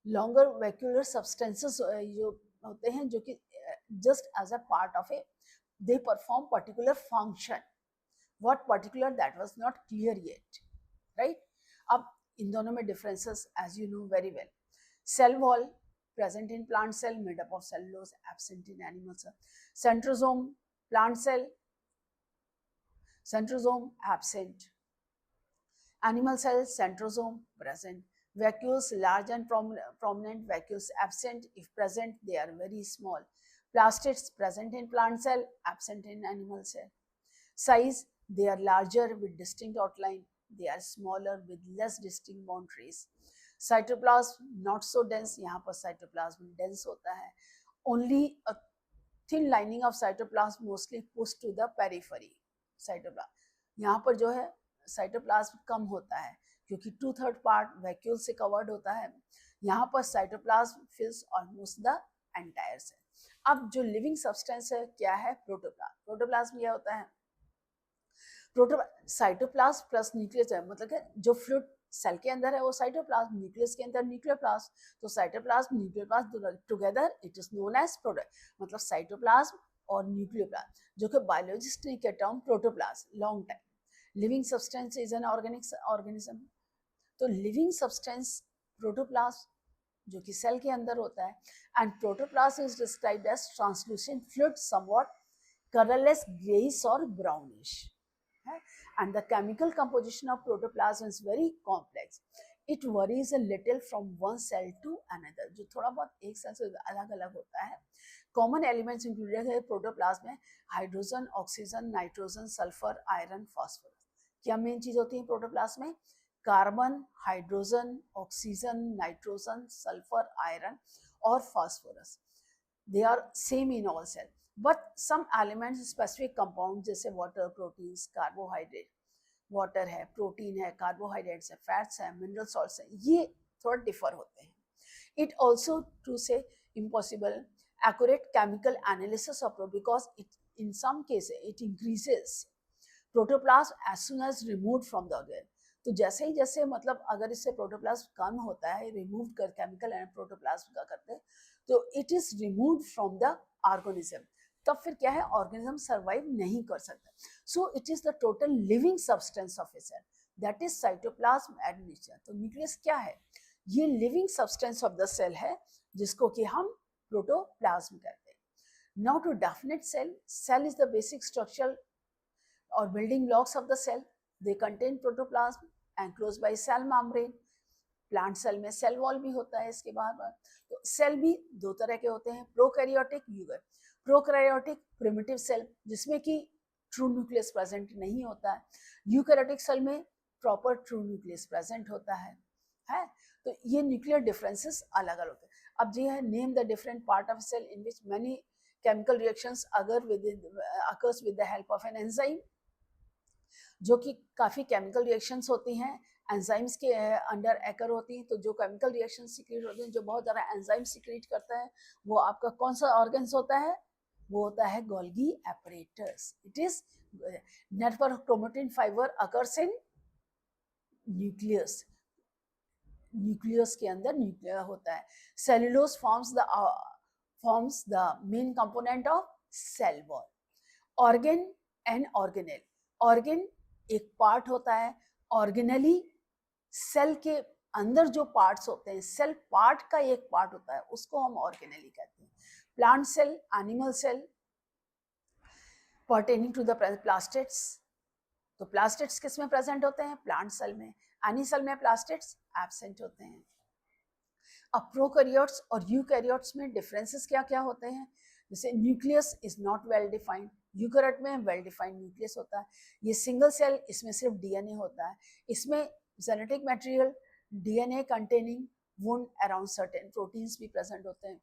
लॉन्गर वैक्यूलर सब्सटेंसेस जो होते हैं जो कि just as a part of a they perform particular function, what particular that was not clear yet, right. अब इन दोनों में differences as you know very well. Cell wall present in plant cell made up of cellulose, absent in animal cell. Centrosome, plant cell, centrosome absent. Animal cell, centrosome present. Vacuoles, large and prominent, vacuoles absent. If present, they are very small. Plastids present in plant cell, absent in animal cell. Size, they are larger with distinct outline. They are smaller with less distinct boundaries. Cytoplasm not so dense, यहाँ पर cytoplasm dense होता है, only a thin lining of cytoplasm mostly push to the periphery. Cytoplasm यहाँ पर जो है cytoplasm कम होता है क्योंकि 2/3 पार्ट वैक्यूल से कवर्ड होता है। यहाँ पर cytoplasm fills almost the entire cell. अब जो लिविंग सब्सटेंस है क्या है, प्रोटोप्लाज्म। प्रोटोप्लाज्म यह होता है साइटोप्लाज्म प्लस न्यूक्लियस है, मतलब कि जो फ्लूइड सेल के अंदर है वो साइटोप्लाज्म, न्यूक्लियस के अंदर न्यूक्लियोप्लाज्म, तो cytoplasm nucleoplasm together it is known as product, मतलब साइटोप्लाज्म और न्यूक्लियोप्लाज्म, जो कि बायोलॉजिस्ट ने क्या term protoplasm long time. Living substance is an organic organism, तो लिविंग सब्सटेंस प्रोटोप्लाज्म जो कि सेल के अंदर होता है, and protoplasm is described as translucent fluid somewhat colourless greyish और brownish, and the chemical composition of protoplasm is very complex. It varies a little from one cell to another, जो थोड़ा बहुत एक सेल से अलग अलग होता है। कॉमन एलिमेंट्स इंक्लूडेड है प्रोटोप्लाज्म में hydrogen, oxygen, nitrogen, sulphur, iron, phosphorus. क्या मेन चीज होती है प्रोटोप्लाज्म में? Carbon, hydrogen, oxygen, nitrogen, sulphur, iron और phosphorus. They are same in all cell, but some elements specific compounds जैसे water, proteins, carbohydrate, water है, protein है, carbohydrates है, fats है, mineral salts है, ये थोड़ा differ होते हैं। It also to say impossible accurate chemical analysis of because it in some cases it increases protoplasm as soon as removed from the organ। तो जैसे ही जैसे मतलब अगर इससे प्रोटोप्लाज्म कम होता है, रिमूव कर केमिकल एंड प्रोटोप्लाज्म का करते हैं, तो it is removed from the organism, तब फिर क्या है ऑर्गेनिज्म सर्वाइव नहीं कर सकता। So it is the total living substance of a cell, that is cytoplasm and nucleus. तो न्यूक्लियस क्या है? ये living substance of the cell है जिसको कि हम प्रोटोप्लाज्म कहते हैं। Now to definite cell, cell is the basic structure और building blocks of the cell. They contain protoplasm enclosed bye cell membrane. Plant cell में सेल वॉल भी होता है इसके बाहर। तो सेल भी दो तरह के होते हैं, प्रोकैरियोटिक, यूगैरियोटिक। प्रोकैरियोटिक प्रिमिटिव सेल जिसमें कि ट्रू न्यूक्लियस प्रेजेंट नहीं होता है, यूकैरियोटिक सेल में प्रॉपर ट्रू न्यूक्लियस प्रेजेंट होता है। तो ये न्यूक्लियर डिफरेंसेस अलग अलग होते हैं। अब ये है name the different part of cell in which many chemical reactions occurs with the help of an enzyme, जो कि काफ़ी केमिकल रिएक्शंस होती हैं, एंजाइम्स के अंडर एकर होती हैं। तो जो केमिकल रिएक्शन सिक्रीट होते हैं, जो बहुत ज़्यादा एंजाइम सिक्रीट करता है, वो आपका कौन सा ऑर्गन्स होता है? वो होता है Golgi apparatus. It is network chromatin fibre occurs in nucleus, nucleus के अंदर न्यूक्लियर होता है। Cellulose forms the main component of cell wall. Organ and organelle, organ एक पार्ट होता है, ऑर्गेनली सेल के अंदर जो पार्ट्स होते हैं, सेल पार्ट का एक पार्ट होता है, उसको हम ऑर्गेनली कहते हैं। Plant cell, animal cell pertaining to the plastids. तो प्लास्टिड्स किस में प्रेजेंट होते हैं? प्लांट सेल में। एनी सेल में प्लास्टिड्स एब्सेंट होते हैं। अब प्रोकैरियोट्स और यूकैरियोट्स में डिफरेंसेस क्या क्या होते हैं? जैसे nucleus is not well defined, eukaryote में वेल डिफाइंड न्यूक्लियस होता है। ये सिंगल सेल, इसमें सिर्फ डीएनए होता है। इसमें genetic material, DNA containing wound around certain proteins भी प्रेजेंट होते हैं।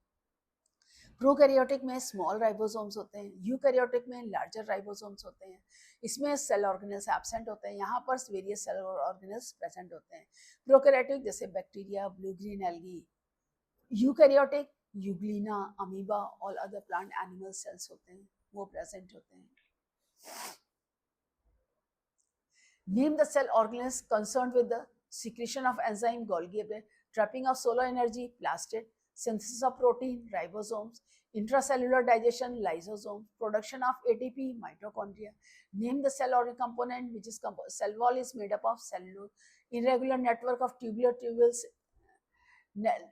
प्रोकैरियोटिक में स्मॉल राइबोसोम्स होते हैं, यूकैरियोटिक में लार्जर राइबोसोम्स होते हैं। इसमें सेल ऑर्गेनेल्स एब्सेंट होते हैं, यहाँ पर वेरियस सेल ऑर्गेनेल्स प्रेजेंट होते हैं। प्रोकैरियोटिक जैसे bacteria, blue green algae. Eukaryotic Euglena, amoeba, all other plant animal cells होते हैं, वो प्रेजेंट होते हैं। Name the cell organisms concerned with the secretion of enzyme Golgi, trapping of solar energy plastid, synthesis of protein ribosomes, intracellular digestion lysosomes, production of ATP mitochondria. Name the cell organ component which is cell wall is made up of cellulose, irregular network of tubules,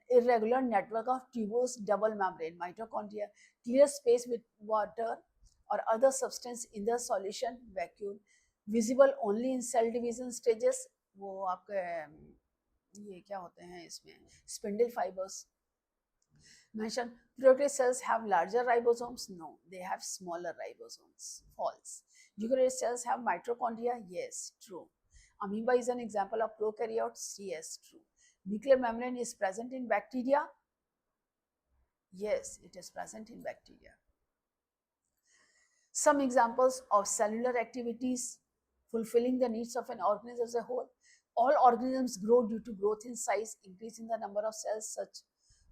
irregular network of tubules, double membrane mitochondria, clear space with water or other substance in the solution vacuole, visible only in cell division stages. वो आपके ये क्या होते हैं इसमें spindle fibres mention. Proteus cells have larger ribosomes? No, they have smaller ribosomes. False. Eukaryotic cells have mitochondria? Yes, true. Amoeba is an example of prokaryotes? Yes, true. Nuclear membrane is present in bacteria? Yes, it is present in bacteria. Some examples of cellular activities fulfilling the needs of an organism as a whole. All organisms grow due to growth in size, increase in the number of cells, such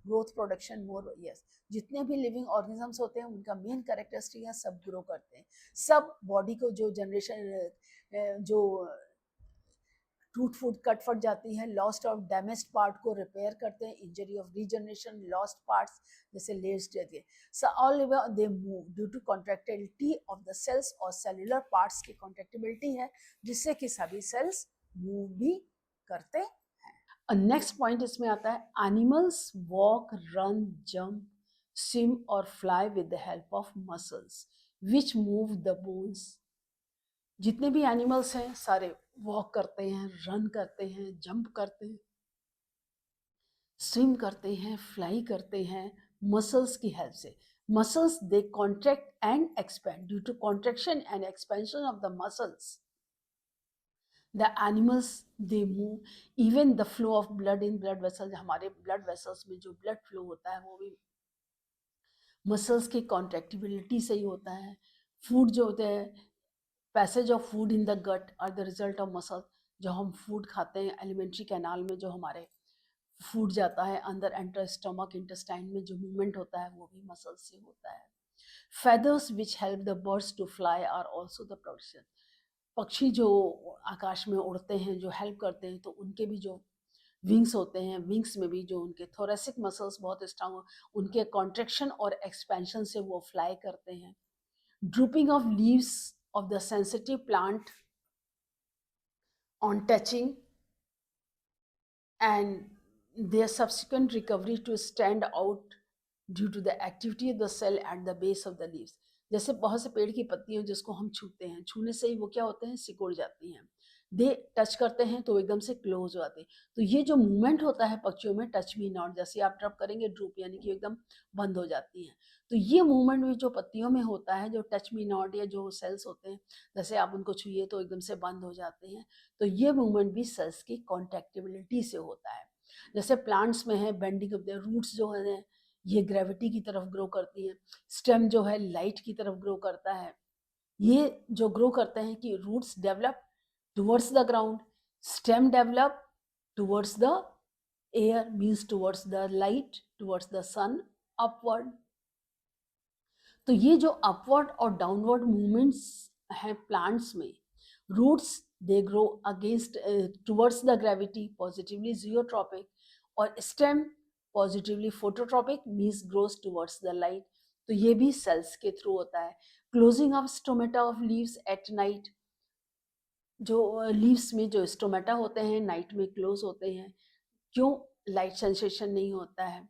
growth production more. Yes, जितने भी living organisms होते हैं उनका main characteristic है सब grow करते हैं. सब बॉडी को जो जनरेशन जो टूट फूट कट फट जाती है, लॉस्ट और डैमेज्ड पार्ट को रिपेयर करते हैं, injury of regeneration, lost parts जैसे लेट्स देते. So all they move due to contractibility of the cells, और सेलुलर पार्ट्स की कॉन्ट्रैक्टिबिलिटी है जिससे कि सभी सेल्स मूव भी करते हैं. नेक्स्ट पॉइंट इसमें आता है animals walk, run, jump, swim और fly with the help of muscles which move the bones. जितने भी एनिमल्स हैं सारे वॉक करते हैं, रन करते हैं, जंप करते हैं, स्विम करते हैं, फ्लाई करते हैं मसल्स की हेल्प से. Muscles they contract and expand. Due to contraction and expansion of the muscles the animals they move. Even the flow of blood in blood vessels, हमारे blood vessels में जो blood flow होता है वो भी muscles की contractibility से ही होता है. फूड जो होते हैं, passage of food in the gut are the result of muscle. जो हम फूड खाते हैं एलिमेंट्री कैनाल में जो हमारे फूड जाता है अंदर, एंटर स्टमक इंटेस्टाइन में जो मूवमेंट होता है वो भी मसल्स से होता है. Feathers which help the birds to fly are also the production. पक्षी जो आकाश में उड़ते हैं जो हेल्प करते हैं, तो उनके भी जो विंग्स होते हैं, विंग्स में भी जो उनके थोरेसिक मसल्स बहुत स्ट्रांग, उनके कॉन्ट्रैक्शन और एक्सपेंशन से वो फ्लाई करते हैं. Drooping of leaves of the sensitive plant on touching and their subsequent recovery to stand out due to the activity of the cell at the base of the leaves. जैसे बहुत से पेड़ की पत्तियां जिसको हम छूते हैं, छूने से ही वो क्या होते हैं, सिकुड़ जाती हैं. दे टच करते हैं तो एकदम से क्लोज हो जाते हैं. तो ये जो मूवमेंट होता है पक्षियों में, टच मी नॉट, जैसे आप ड्रॉप करेंगे ड्रूप यानी कि एकदम बंद हो जाती हैं. तो ये मूवमेंट भी जो पत्तियों में होता है, जो टच मी नॉट या जो सेल्स होते हैं, जैसे आप उनको छुइए तो एकदम से बंद हो जाते हैं, तो ये मूवमेंट भी सेल्स की कॉन्ट्रैक्टिबिलिटी से होता है. जैसे प्लांट्स में है बेंडिंग ऑफ द रूट्स जो है ये ग्रेविटी की तरफ ग्रो करती है. स्टेम जो है लाइट की तरफ ग्रो करता है. ये जो ग्रो करते हैं कि roots develop towards the ground, stem develop towards the air, means towards the light, towards the sun, upward. तो ये जो अपवर्ड और डाउनवर्ड मूवमेंट्स हैं प्लांट्स में, roots they grow against towards the gravity, positively geotropic, और stem positively phototropic, means grows towards the light. तो ये भी सेल्स के थ्रू होता है. Closing of stomata of leaves at night. जो लीव्स में जो स्टोमेटा होते हैं नाइट में क्लोज होते हैं. क्यों? लाइट सेंसेशन नहीं होता है.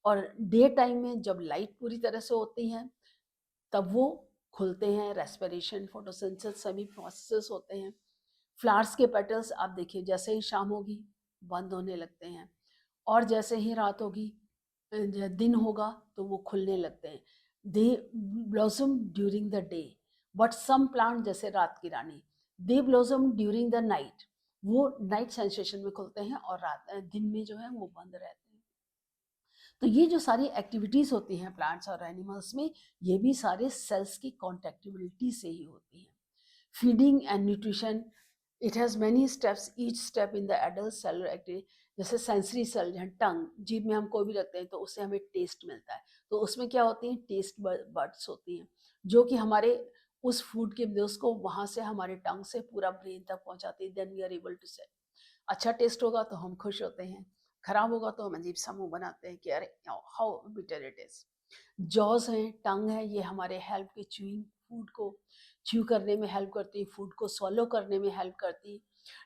और डे टाइम में जब लाइट पूरी तरह से होती है तब वो खुलते हैं. रेस्पिरेशन, फोटोसिंथेसिस सभी प्रोसेसेस होते हैं. फ्लावर्स के पेटल्स आप देखिए जैसे ही शाम होगी बंद होने लगते हैं, और जैसे ही रात होगी दिन होगा तो वो खुलने लगते हैं. They blossom during the day, but some plant जैसे रात की रानी, they blossom during the night. वो नाइट सेंसेशन में खुलते हैं और रात दिन में जो है वो बंद रहते हैं. तो ये जो सारी एक्टिविटीज़ होती हैं प्लांट्स और एनिमल्स में, ये भी सारे सेल्स की कॉन्ट्रैक्टिबिलिटी से ही होती हैं. Feeding and nutrition, it has many steps, each step in the adult cellular activity. जैसे सेंसरी सेल हैं, टंग, जीभ में हम कोई भी रखते हैं तो उससे हमें टेस्ट मिलता है. तो उसमें क्या होती हैं, टेस्ट बड्स होती हैं जो कि हमारे उस फूड के वेव्स को वहाँ से हमारे टंग से पूरा ब्रेन तक पहुँचाती है, then we are able to say. अच्छा टेस्ट होगा तो हम खुश होते हैं, खराब होगा तो हम अजीब सा मुँह बनाते हैं कि अरे how bitter it is. Jaws हैं, टंग है, ये हमारे हेल्प की च्यूइंग, फूड को च्यू करने में हेल्प करती है, फूड को स्वॉलो करने में हेल्प करती है।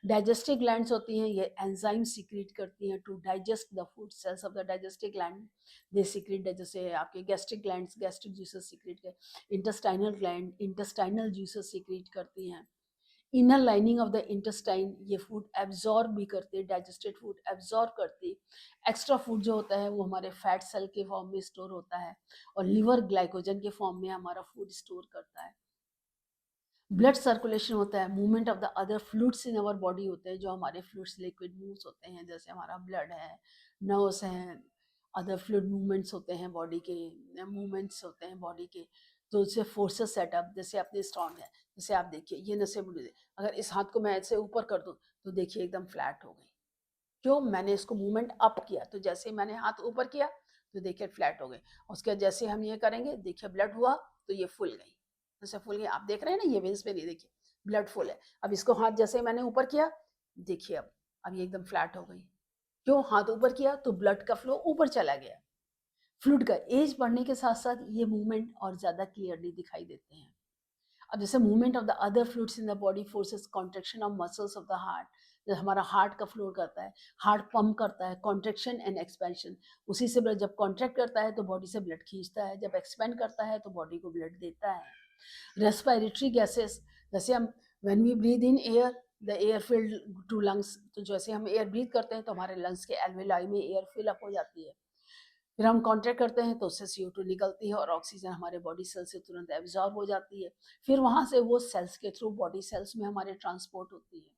डाइजेस्टिव ग्लैंड्स होती हैं, ये एंजाइम सीक्रेट करती हैं to digest the food. Cells of the digestive gland they secrete, जैसे आपके gastric glands gastric juices secrete कर, intestinal gland intestinal juices secrete करती हैं। Inner lining of the intestine ये फूड एब्जॉर्ब भी करती है, डाइजेस्टेड फूड एब्जॉर्ब करती है। एक्स्ट्रा फूड जो होता है वो हमारे फैट सेल के फॉर्म में स्टोर होता है, और लिवर ग्लाइकोजन के फॉर्म में हमारा फूड स्टोर करता है। ब्लड सर्कुलेशन होता है, movement of the other fluids in our body होते हैं, जो हमारे फ्लूइड्स लिक्विड मूव्स होते हैं, जैसे हमारा ब्लड है, नर्व्स हैं, अदर फ्लूइड मूवमेंट्स होते हैं बॉडी के, मूवमेंट्स होते हैं बॉडी के। तो उससे फोर्सेस सेटअप, जैसे अपने स्ट्रॉन्ग है, जैसे आप देखिए ये नसें मुड़ी, अगर इस हाथ को मैं ऐसे ऊपर कर दूं तो देखिए एकदम फ्लैट हो गई, क्यों? मैंने इसको मूवमेंट अप किया, तो जैसे ही मैंने हाथ ऊपर किया तो देखिए फ्लैट हो गई। उसके बाद जैसे हम ये करेंगे, देखिए ब्लड हुआ तो ये फूल गई, जैसे फूल गई, आप देख रहे हैं ना, ये वेन्स में नहीं, देखिए ब्लड फुल है। अब इसको हाथ जैसे ही मैंने ऊपर किया, देखिए अब ये एकदम फ्लैट हो गई, क्यों? हाथ ऊपर किया तो ब्लड का फ्लो ऊपर चला गया। फ्लूइड का एज बढ़ने के साथ साथ ये मूवमेंट और ज्यादा क्लियरली दिखाई देते हैं। अब जैसे movement of the other fluids in the body forces contraction of muscles of the heart, जब हमारा हार्ट का फ्लो करता है, हार्ट पंप करता है, कॉन्ट्रेक्शन एंड एक्सपेंशन, उसी से ब्लड जब कॉन्ट्रैक्ट करता है तो बॉडी से ब्लड खींचता है, जब एक्सपेंड करता है तो बॉडी को ब्लड देता है। रेस्पिरेटरी गैसेस, जैसे हम when we breathe in air the air filled to lungs, तो जैसे हम एयर ब्रीथ करते हैं तो हमारे लंग्स के एल्वेलाई में एयर फिल अप हो जाती है। फिर हम कॉन्ट्रैक्ट करते हैं तो उससे CO2 निकलती है और ऑक्सीजन हमारे बॉडी सेल से तुरंत एब्जॉर्ब हो जाती है। फिर वहां से वो सेल्स के थ्रू बॉडी सेल्स में हमारे ट्रांसपोर्ट होती है।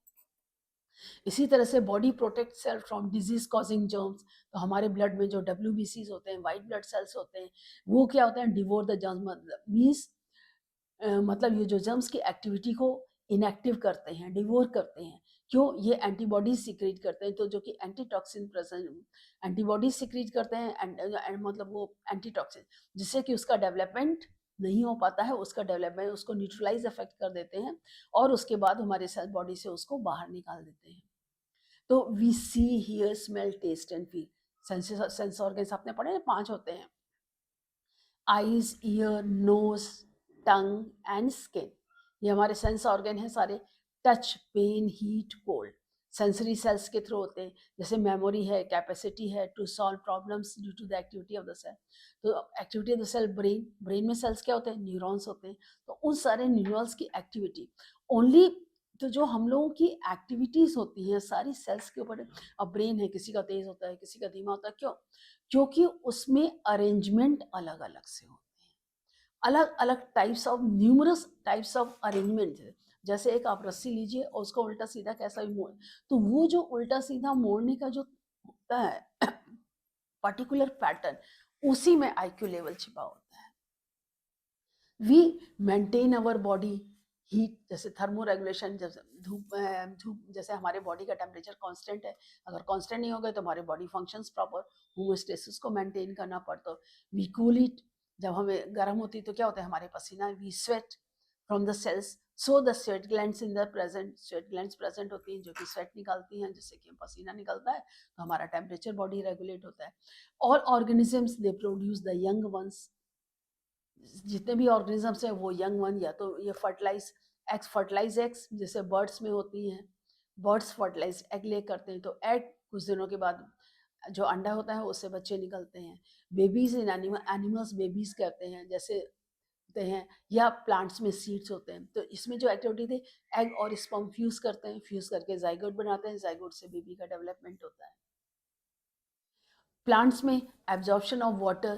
इसी तरह से body protect self from disease causing germs, तो हमारे ब्लड में जो WBCs होते हैं, वाइट ब्लड सेल्स होते हैं, वो क्या होते हैं? डिवोर द जर्म्स, मीन्स मतलब ये जो जर्म्स की एक्टिविटी को इनएक्टिव करते हैं, डिवोर करते हैं। क्यों? ये एंटीबॉडीज सिक्रीट करते हैं, तो जो कि एंटीटॉक्सिन प्रेजेंट, एंटीबॉडीज सिक्रीट करते हैं मतलब वो एंटीटॉक्सिन, जिससे कि उसका डेवलपमेंट नहीं हो पाता है, उसका डेवलपमेंट उसको न्यूट्रलाइज इफेक्ट कर देते हैं, और उसके बाद हमारे सेल बॉडी से उसको बाहर निकाल देते हैं। तो we see, hear, smell, taste and feel, sense organs आपने पढ़े हैं, 5 होते हैं, eyes, ear, nose, tongue and skin. ये हमारे सेंस ऑर्गन हैं सारे। Touch, pain, heat, cold, sensory cells के थ्रू होते हैं। जैसे मेमोरी है, कैपेसिटी है to solve problems due to the activity of the cell. तो activity of the cell, brain, brain में सेल्स क्या होते हैं? न्यूरॉन्स होते हैं। तो उन सारे न्यूरॉन्स की एक्टिविटी ओनली, तो जो हम लोगों की एक्टिविटीज होती हैं सारी सेल्स के ऊपर। अब ब्रेन है, किसी का तेज होता है, किसी का धीमा होता है, क्यों? क्योंकि उसमें अरेंजमेंट अलग अलग से होते हैं, अलग अलग types of, numerous types of arrangement है। जैसे एक आप रस्सी लीजिए और उसको उल्टा सीधा कैसा भी मोड़, तो वो जो उल्टा सीधा मोड़ने का जो होता है पर्टिकुलर पैटर्न, उसी में IQ लेवल छिपा होता है। We maintain our body heat, जैसे थर्मो रेगुलेशन, जैसे धूप जैसे हमारे बॉडी का टेम्परेचर कांस्टेंट है, अगर कांस्टेंट नहीं होगा तो हमारे बॉडी फंक्शंस प्रॉपर, होमोस्टेसिस को मेंटेन करना पड़ता है। वी कूल इट, जब हमें गर्म होती है तो क्या होता है? हमारे पसीना, we sweat from the cells, so the sweat glands in the present, sweat glands present होती हैं जो कि स्वेट निकालती हैं, जिससे कि पसीना निकलता है, तो हमारा टेम्परेचर बॉडी रेगुलेट होता है। All organisms they produce the young ones, जितने भी ऑर्गेनिजम्स हैं वो यंग वन, या तो ये फर्टिलाइज एग्स, जैसे बर्ड्स में होती हैं, बर्ड्स फर्टिलाइज एग ले करते हैं, तो एग कुछ दिनों के बाद जो अंडा होता है उससे बच्चे निकलते हैं। बेबीज इन एनिमल्स बेबीज कहते हैं, जैसे होते हैं, या प्लांट्स में सीड्स होते हैं। तो इसमें जो एक्टिविटी थी, एग और स्पर्म फ्यूज करते हैं, फ्यूज करके जाइगोट बनाते हैं, जाइगोट से बेबी का डेवलपमेंट होता है। प्लांट्स में absorption of water,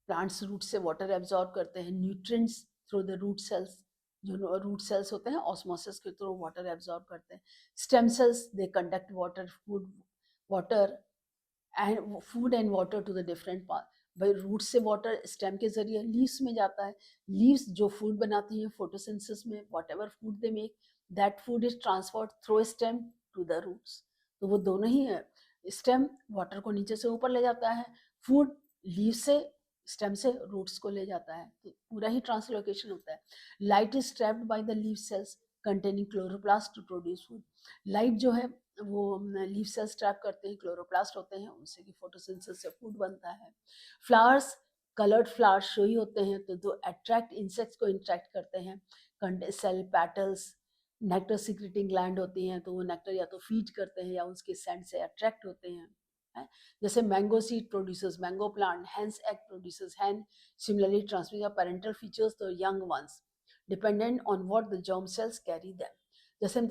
plants root से वाटर एब्जॉर्ब करते हैं, nutrients through the root cells, जो रूट सेल्स होते हैं ऑस्मोसिस के थ्रू वाटर एब्जॉर्ब करते हैं। Stem cells they conduct water and water to the different part. भाई रूट से वाटर स्टेम के जरिए लीव्स में जाता है, लीव्स जो फूड बनाती हैं फोटोसिंथेसिस में, whatever food they make, that food is transferred through stem to the roots. तो वो दोनों ही है, स्टेम वाटर को नीचे से ऊपर ले जाता है, फूड लीव से स्टेम से रूट्स को ले जाता है, तो पूरा ही ट्रांसलोकेशन होता है। Light is trapped by the leaf cells containing chloroplast to produce food. Light जो है वो लीफ सेल्स ट्रैप करते हैं, क्लोरोप्लास्ट होते हैं, उनसे की फोटोसिंथेसिस से फूड बनता है। फ्लावर्स, कलर्ड फ्लावर्स शो ही होते हैं, तो जो अट्रैक्ट इंसेक्ट्स को इंट्रैक्ट करते हैं। Cell petals, nectar secreting gland होती हैं, तो वो नेक्टर या तो फीड करते हैं या उसके सेंट से अट्रैक्ट होते हैं। जैसे mango seed producers mango plant, hence egg producers hen, similarly transmitting the parental features to young ones dependent on what the germ cells carry them। जैसे हम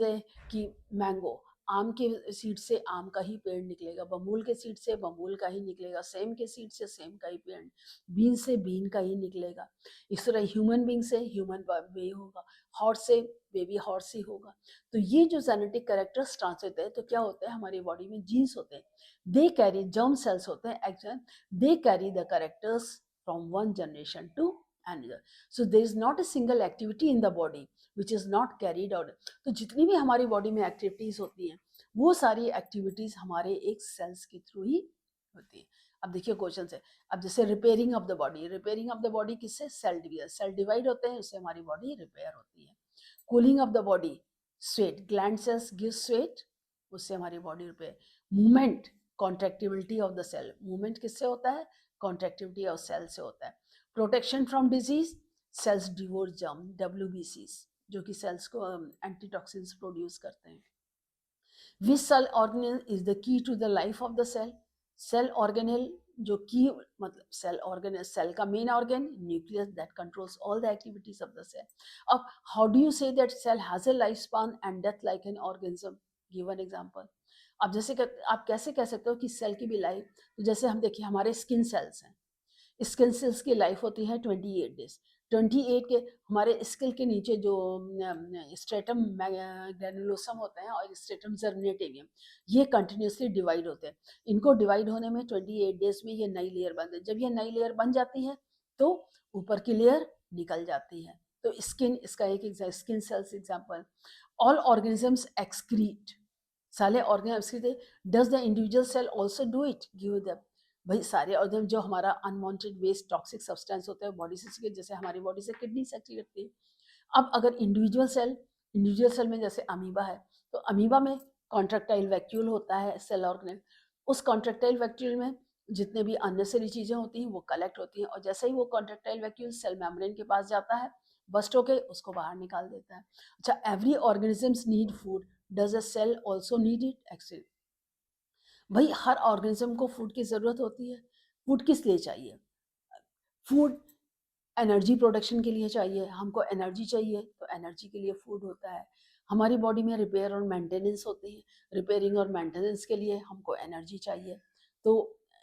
कि मैंगो, आम के सीड से आम का ही पेड़ निकलेगा, बबूल के सीड से बबूल का ही निकलेगा, सेम के सीड से सेम का ही पेड़, बीन से बीन का ही निकलेगा। इस तरह ह्यूमन बींग से ह्यूमन वे होगा, हॉर्स से बेबी हॉर्स ही होगा। तो ये जो जेनेटिक कैरेक्टर्स ट्रांसलेट होते हैं, तो क्या होता है हमारी बॉडी में जीन्स होते हैं, दे कैरी जर्म सेल्स होते हैं actual, they carry the characters from one generation to another. So there is not a single activity in the body which is not carried out. तो जितनी भी हमारी body में activities होती हैं, वो सारी एक्टिविटीज हमारे एक सेल्स के थ्रू ही होती है। अब देखिए क्वेश्चन से, अब जैसे repairing of the body, repairing of the body किससे, सेल डिवीजन, सेल डिवाइड होते हैं, उससे हमारी बॉडी रिपेयर होती है। Cooling of the body, sweat, gland cells give sweat, उससे हमारी body repair. Movement, contractibility of the cell, movement किससे होता है, कॉन्ट्रैक्टिबिलिटी ऑफ सेल से होता है। Protection from disease, cells devour germ, WBCs, जो कि सेल्स को एंटीटॉक्सिन्स प्रोड्यूस करते हैं। Which cell organelle is the key to the life of the cell, cell organelle जो की मतलब सेल ऑर्गेनेल, सेल का main organ nucleus that controls all the activities of the cell. अब how do you say that cell has a life span and death like an organism, give an example. अब जैसे आप कैसे कह सकते हो कि सेल की भी लाइफ, तो जैसे हम देखिए हमारे स्किन सेल्स हैं, स्किन सेल्स की लाइफ होती है 28 डेज। 28 के हमारे स्किल के नीचे जो स्ट्रेटम ग्रेनुलोसम होते हैं और स्ट्रेटम जर्मिनेटिव, ये कंटिन्यूसली डिवाइड होते हैं। इनको डिवाइड होने में 28 डेज में ये नई लेयर बनती है। जब ये नई लेयर बन जाती है तो ऊपर की लेयर निकल जाती है। तो स्किन इसका एक skin cells example. All organisms excrete, सारे organism, does the individual cell also do it, give the, भाई सारे ऑर्गन जो हमारा अनवांटेड वेस्ट टॉक्सिक सब्सटेंस होता है बॉडी से, जैसे हमारी बॉडी से किडनी सेक्रेट करती है। अब अगर इंडिविजुअल सेल में जैसे अमीबा है, तो अमीबा में कॉन्ट्रैक्टाइल वैक्यूल होता है सेल ऑर्गेनेल, उस कॉन्ट्रैक्टाइल वैक्यूल में जितने भी अननेसेसरी चीजें होती हैं वो कलेक्ट होती हैं, और जैसे ही वो कॉन्ट्रैक्टाइल वैक्यूल सेल मेम्ब्रेन के पास जाता है, बस्ट होके उसको बाहर निकाल देता है। अच्छा, every organisms need food, does a cell also need it, actually भाई हर ऑर्गेनिज्म को फूड की जरूरत होती है। फूड किस लिए चाहिए, फूड एनर्जी प्रोडक्शन के लिए चाहिए, हमको एनर्जी चाहिए तो एनर्जी के लिए फूड होता है। हमारी बॉडी में रिपेयर और मेंटेनेंस होती है, रिपेयरिंग और मेंटेनेंस के लिए हमको एनर्जी चाहिए। तो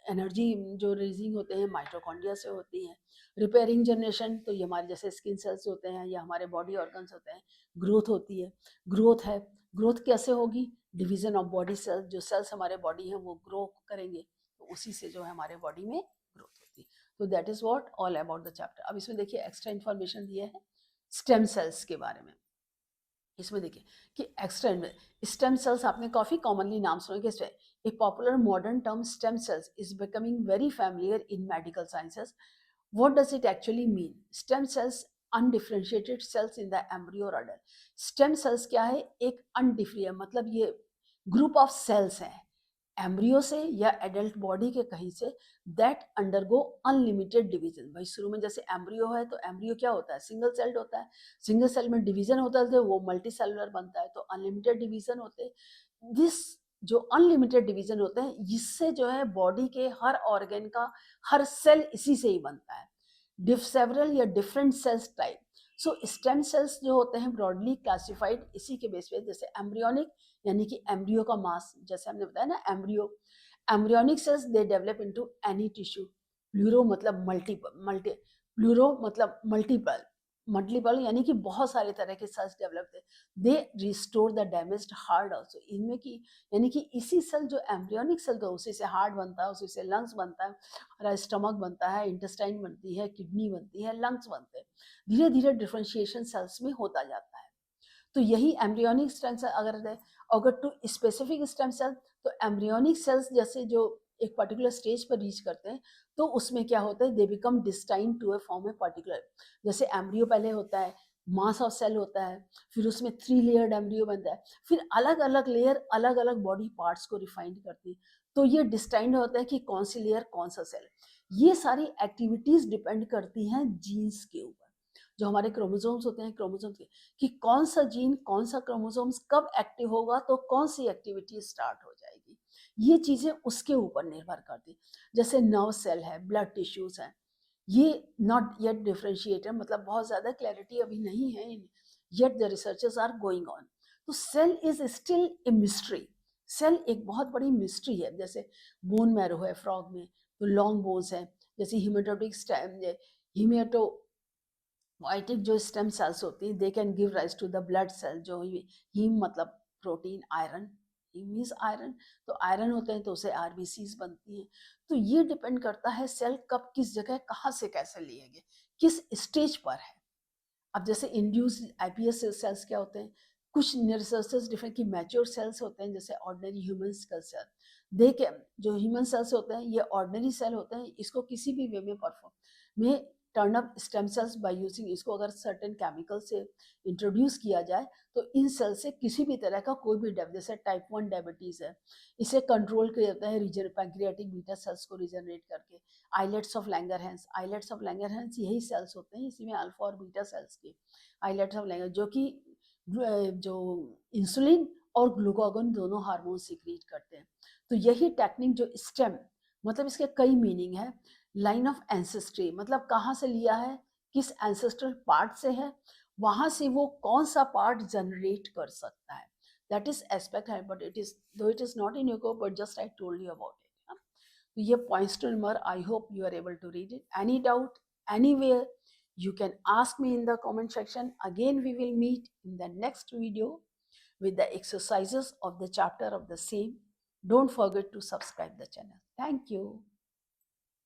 एनर्जी जो रिलीजिंग होते हैं माइटोकॉन्ड्रिया से होती है। रिपेयरिंग जनरेशन, तो ये हमारे जैसे स्किन सेल्स होते हैं या हमारे बॉडी ऑर्गन्स होते हैं, ग्रोथ होती है। ग्रोथ है, ग्रोथ कैसे होगी, डिवीजन ऑफ बॉडी सेल्स, जो सेल्स हमारे बॉडी हैं वो ग्रो करेंगे, तो उसी से जो है हमारे बॉडी में ग्रोथ होती है। तो that is what all about the chapter. अब इसमें देखिए एक्स्ट्रा इन्फॉर्मेशन दिया है स्टेम सेल्स के बारे में। इसमें देखिए कि एक्स्ट्रा स्टेम सेल्स आपने काफी कॉमनली नाम सुना कि a popular modern term stem cells is becoming very familiar in medical sciences. What does it actually mean, stem cells undifferentiated cells in the embryo और अडल्ट। स्टेम सेल्स क्या है, एक undifferentiated मतलब ये ग्रुप ऑफ सेल्स हैं embryo से या adult body के कहीं से, दैट अंडरगो अनलिमिटेड डिवीजन। भाई शुरू में जैसे एम्ब्रियो है तो एम्ब्रियो क्या होता है, सिंगल सेल्ड होता है, सिंगल सेल में डिवीजन होता है तो वो मल्टी सेलुलर बनता है, तो अनलिमिटेड डिवीजन होते हैं। दिस जो अनलिमिटेड डिवीजन होते हैं, इससे जो है बॉडी के हर ऑर्गन का हर सेल इसी से ही बनता है, सेवरल या डिफरेंट सेल्स टाइप। सो स्टेम सेल्स जो होते हैं ब्रॉडली क्लासिफाइड इसी के बेस पे, जैसे एम्ब्रियोनिक यानी कि एम्ब्रियो का मास, जैसे हमने बताया ना embryo, embryonic cells they develop into any tissue. Pluro मतलब प्लूरो मतलब मल्टीपल, मल्टीपल यानी कि बहुत सारे तरह के सेल्स डेवलप थे। They restore the damaged heart also, इनमें की यानी कि इसी सेल जो एम्ब्रियोनिक सेल तो उसी से हार्ट बनता है, उसी से लंग्स बनता है, हमारा स्टमक बनता है, इंटेस्टाइन बनती है, किडनी बनती है, लंग्स बनते हैं। धीरे धीरे डिफरेंशिएशन सेल्स में होता जाता है। तो यही एम्ब्रियोनिक स्टेम सेल, अगर टू स्पेसिफिक स्टेम सेल, तो एम्ब्रियोनिक सेल्स जैसे जो एक पर्टिकुलर स्टेज पर रीच करते हैं तो उसमें क्या होता है, they become destined to a form a particular, जैसे एम्ब्रियो पहले होता है, मास ऑफ सेल होता है, फिर उसमें 3 लेयर्ड एम्ब्रियो बनता है, फिर अलग अलग लेयर अलग अलग बॉडी पार्ट्स को रिफाइंड करती है, तो ये डिस्टाइंड होता है कि कौन सी लेयर कौन सा सेल। ये सारी एक्टिविटीज डिपेंड करती हैं जीन्स के ऊपर, जो हमारे क्रोमोसोम्स होते हैं, क्रोमोसोम्स के, कि कौन सा जीन कौन सा क्रोमोसोम्स कब एक्टिव होगा तो कौन सी एक्टिविटी स्टार्ट हो जाएगी, ये चीजें उसके ऊपर निर्भर करती। जैसे नर्व सेल है, ब्लड टिश्यूज है, ये नॉट येट डिफ्रेंशिएटेड, मतलब बहुत ज्यादा क्लैरिटी अभी नहीं है, yet the researchers are going on. तो cell is still a mystery, cell एक बहुत बड़ी मिस्ट्री है। जैसे बोन मैरो है फ्रॉग में, तो लॉन्ग बोन्स है, जैसे हिमेटोटिक स्टेम, हिमेटो वाइटिक जो स्टेम सेल्स होती हैं, they can give rise to the blood cell, जो हीम मतलब protein, iron, heme means iron, तो आयरन होते हैं तो उसे आरबीसीज बनती हैं। तो ये डिपेंड करता है सेल कब किस जगह कहाँ से कैसे लिए गए, किस स्टेज पर है। अब जैसे इंड्यूस्ड आईपीएस सेल्स क्या होते हैं, कुछ रिसर्चर्स डिफरेंट की मैच्योर सेल्स होते हैं, जैसे ऑर्डिनरी ह्यूमन सेल, देखे जो ह्यूमन सेल्स होते हैं ये ऑर्डिनरी सेल होते हैं, इसको किसी भी वे में परफॉर्म में turn up stem cells by using, इसको अगर सर्टेन केमिकल से इंट्रोड्यूस किया जाए तो इन सेल से किसी भी तरह का कोई भी जैसे टाइप 1 डायबिटीज है, इसे कंट्रोल किया जाता है रीजन पैंक्रियाटिक बीटा सेल्स को रिजनरेट करके। Islets of Langerhans, islets of Langerhans यही सेल्स होते हैं, इसी में अल्फा और बीटा सेल्स के आइलेट्स ऑफ लैंगर, जो कि जो इंसुलिन और ग्लूकागोन दोनों हार्मोन सीक्रेट करते हैं। तो यही टेक्निक जो स्टेम, मतलब इसके कई मीनिंग है। लाइन ऑफ एंसेस्ट्री मतलब कहाँ से लिया है, किस एंसेस्ट्रल पार्ट से है, वहां से वो कौन सा पार्ट जनरेट कर सकता है, दैट इज एस्पेक्ट है, but it is though it is not in your को, but just I told you about it. तो ये points to remember, I hope you are able to read it. Any doubt anywhere, you can ask me in the comment section. Again we will meet in the next video with the exercises of the chapter of the same. Don't forget to subscribe the channel. Thank you.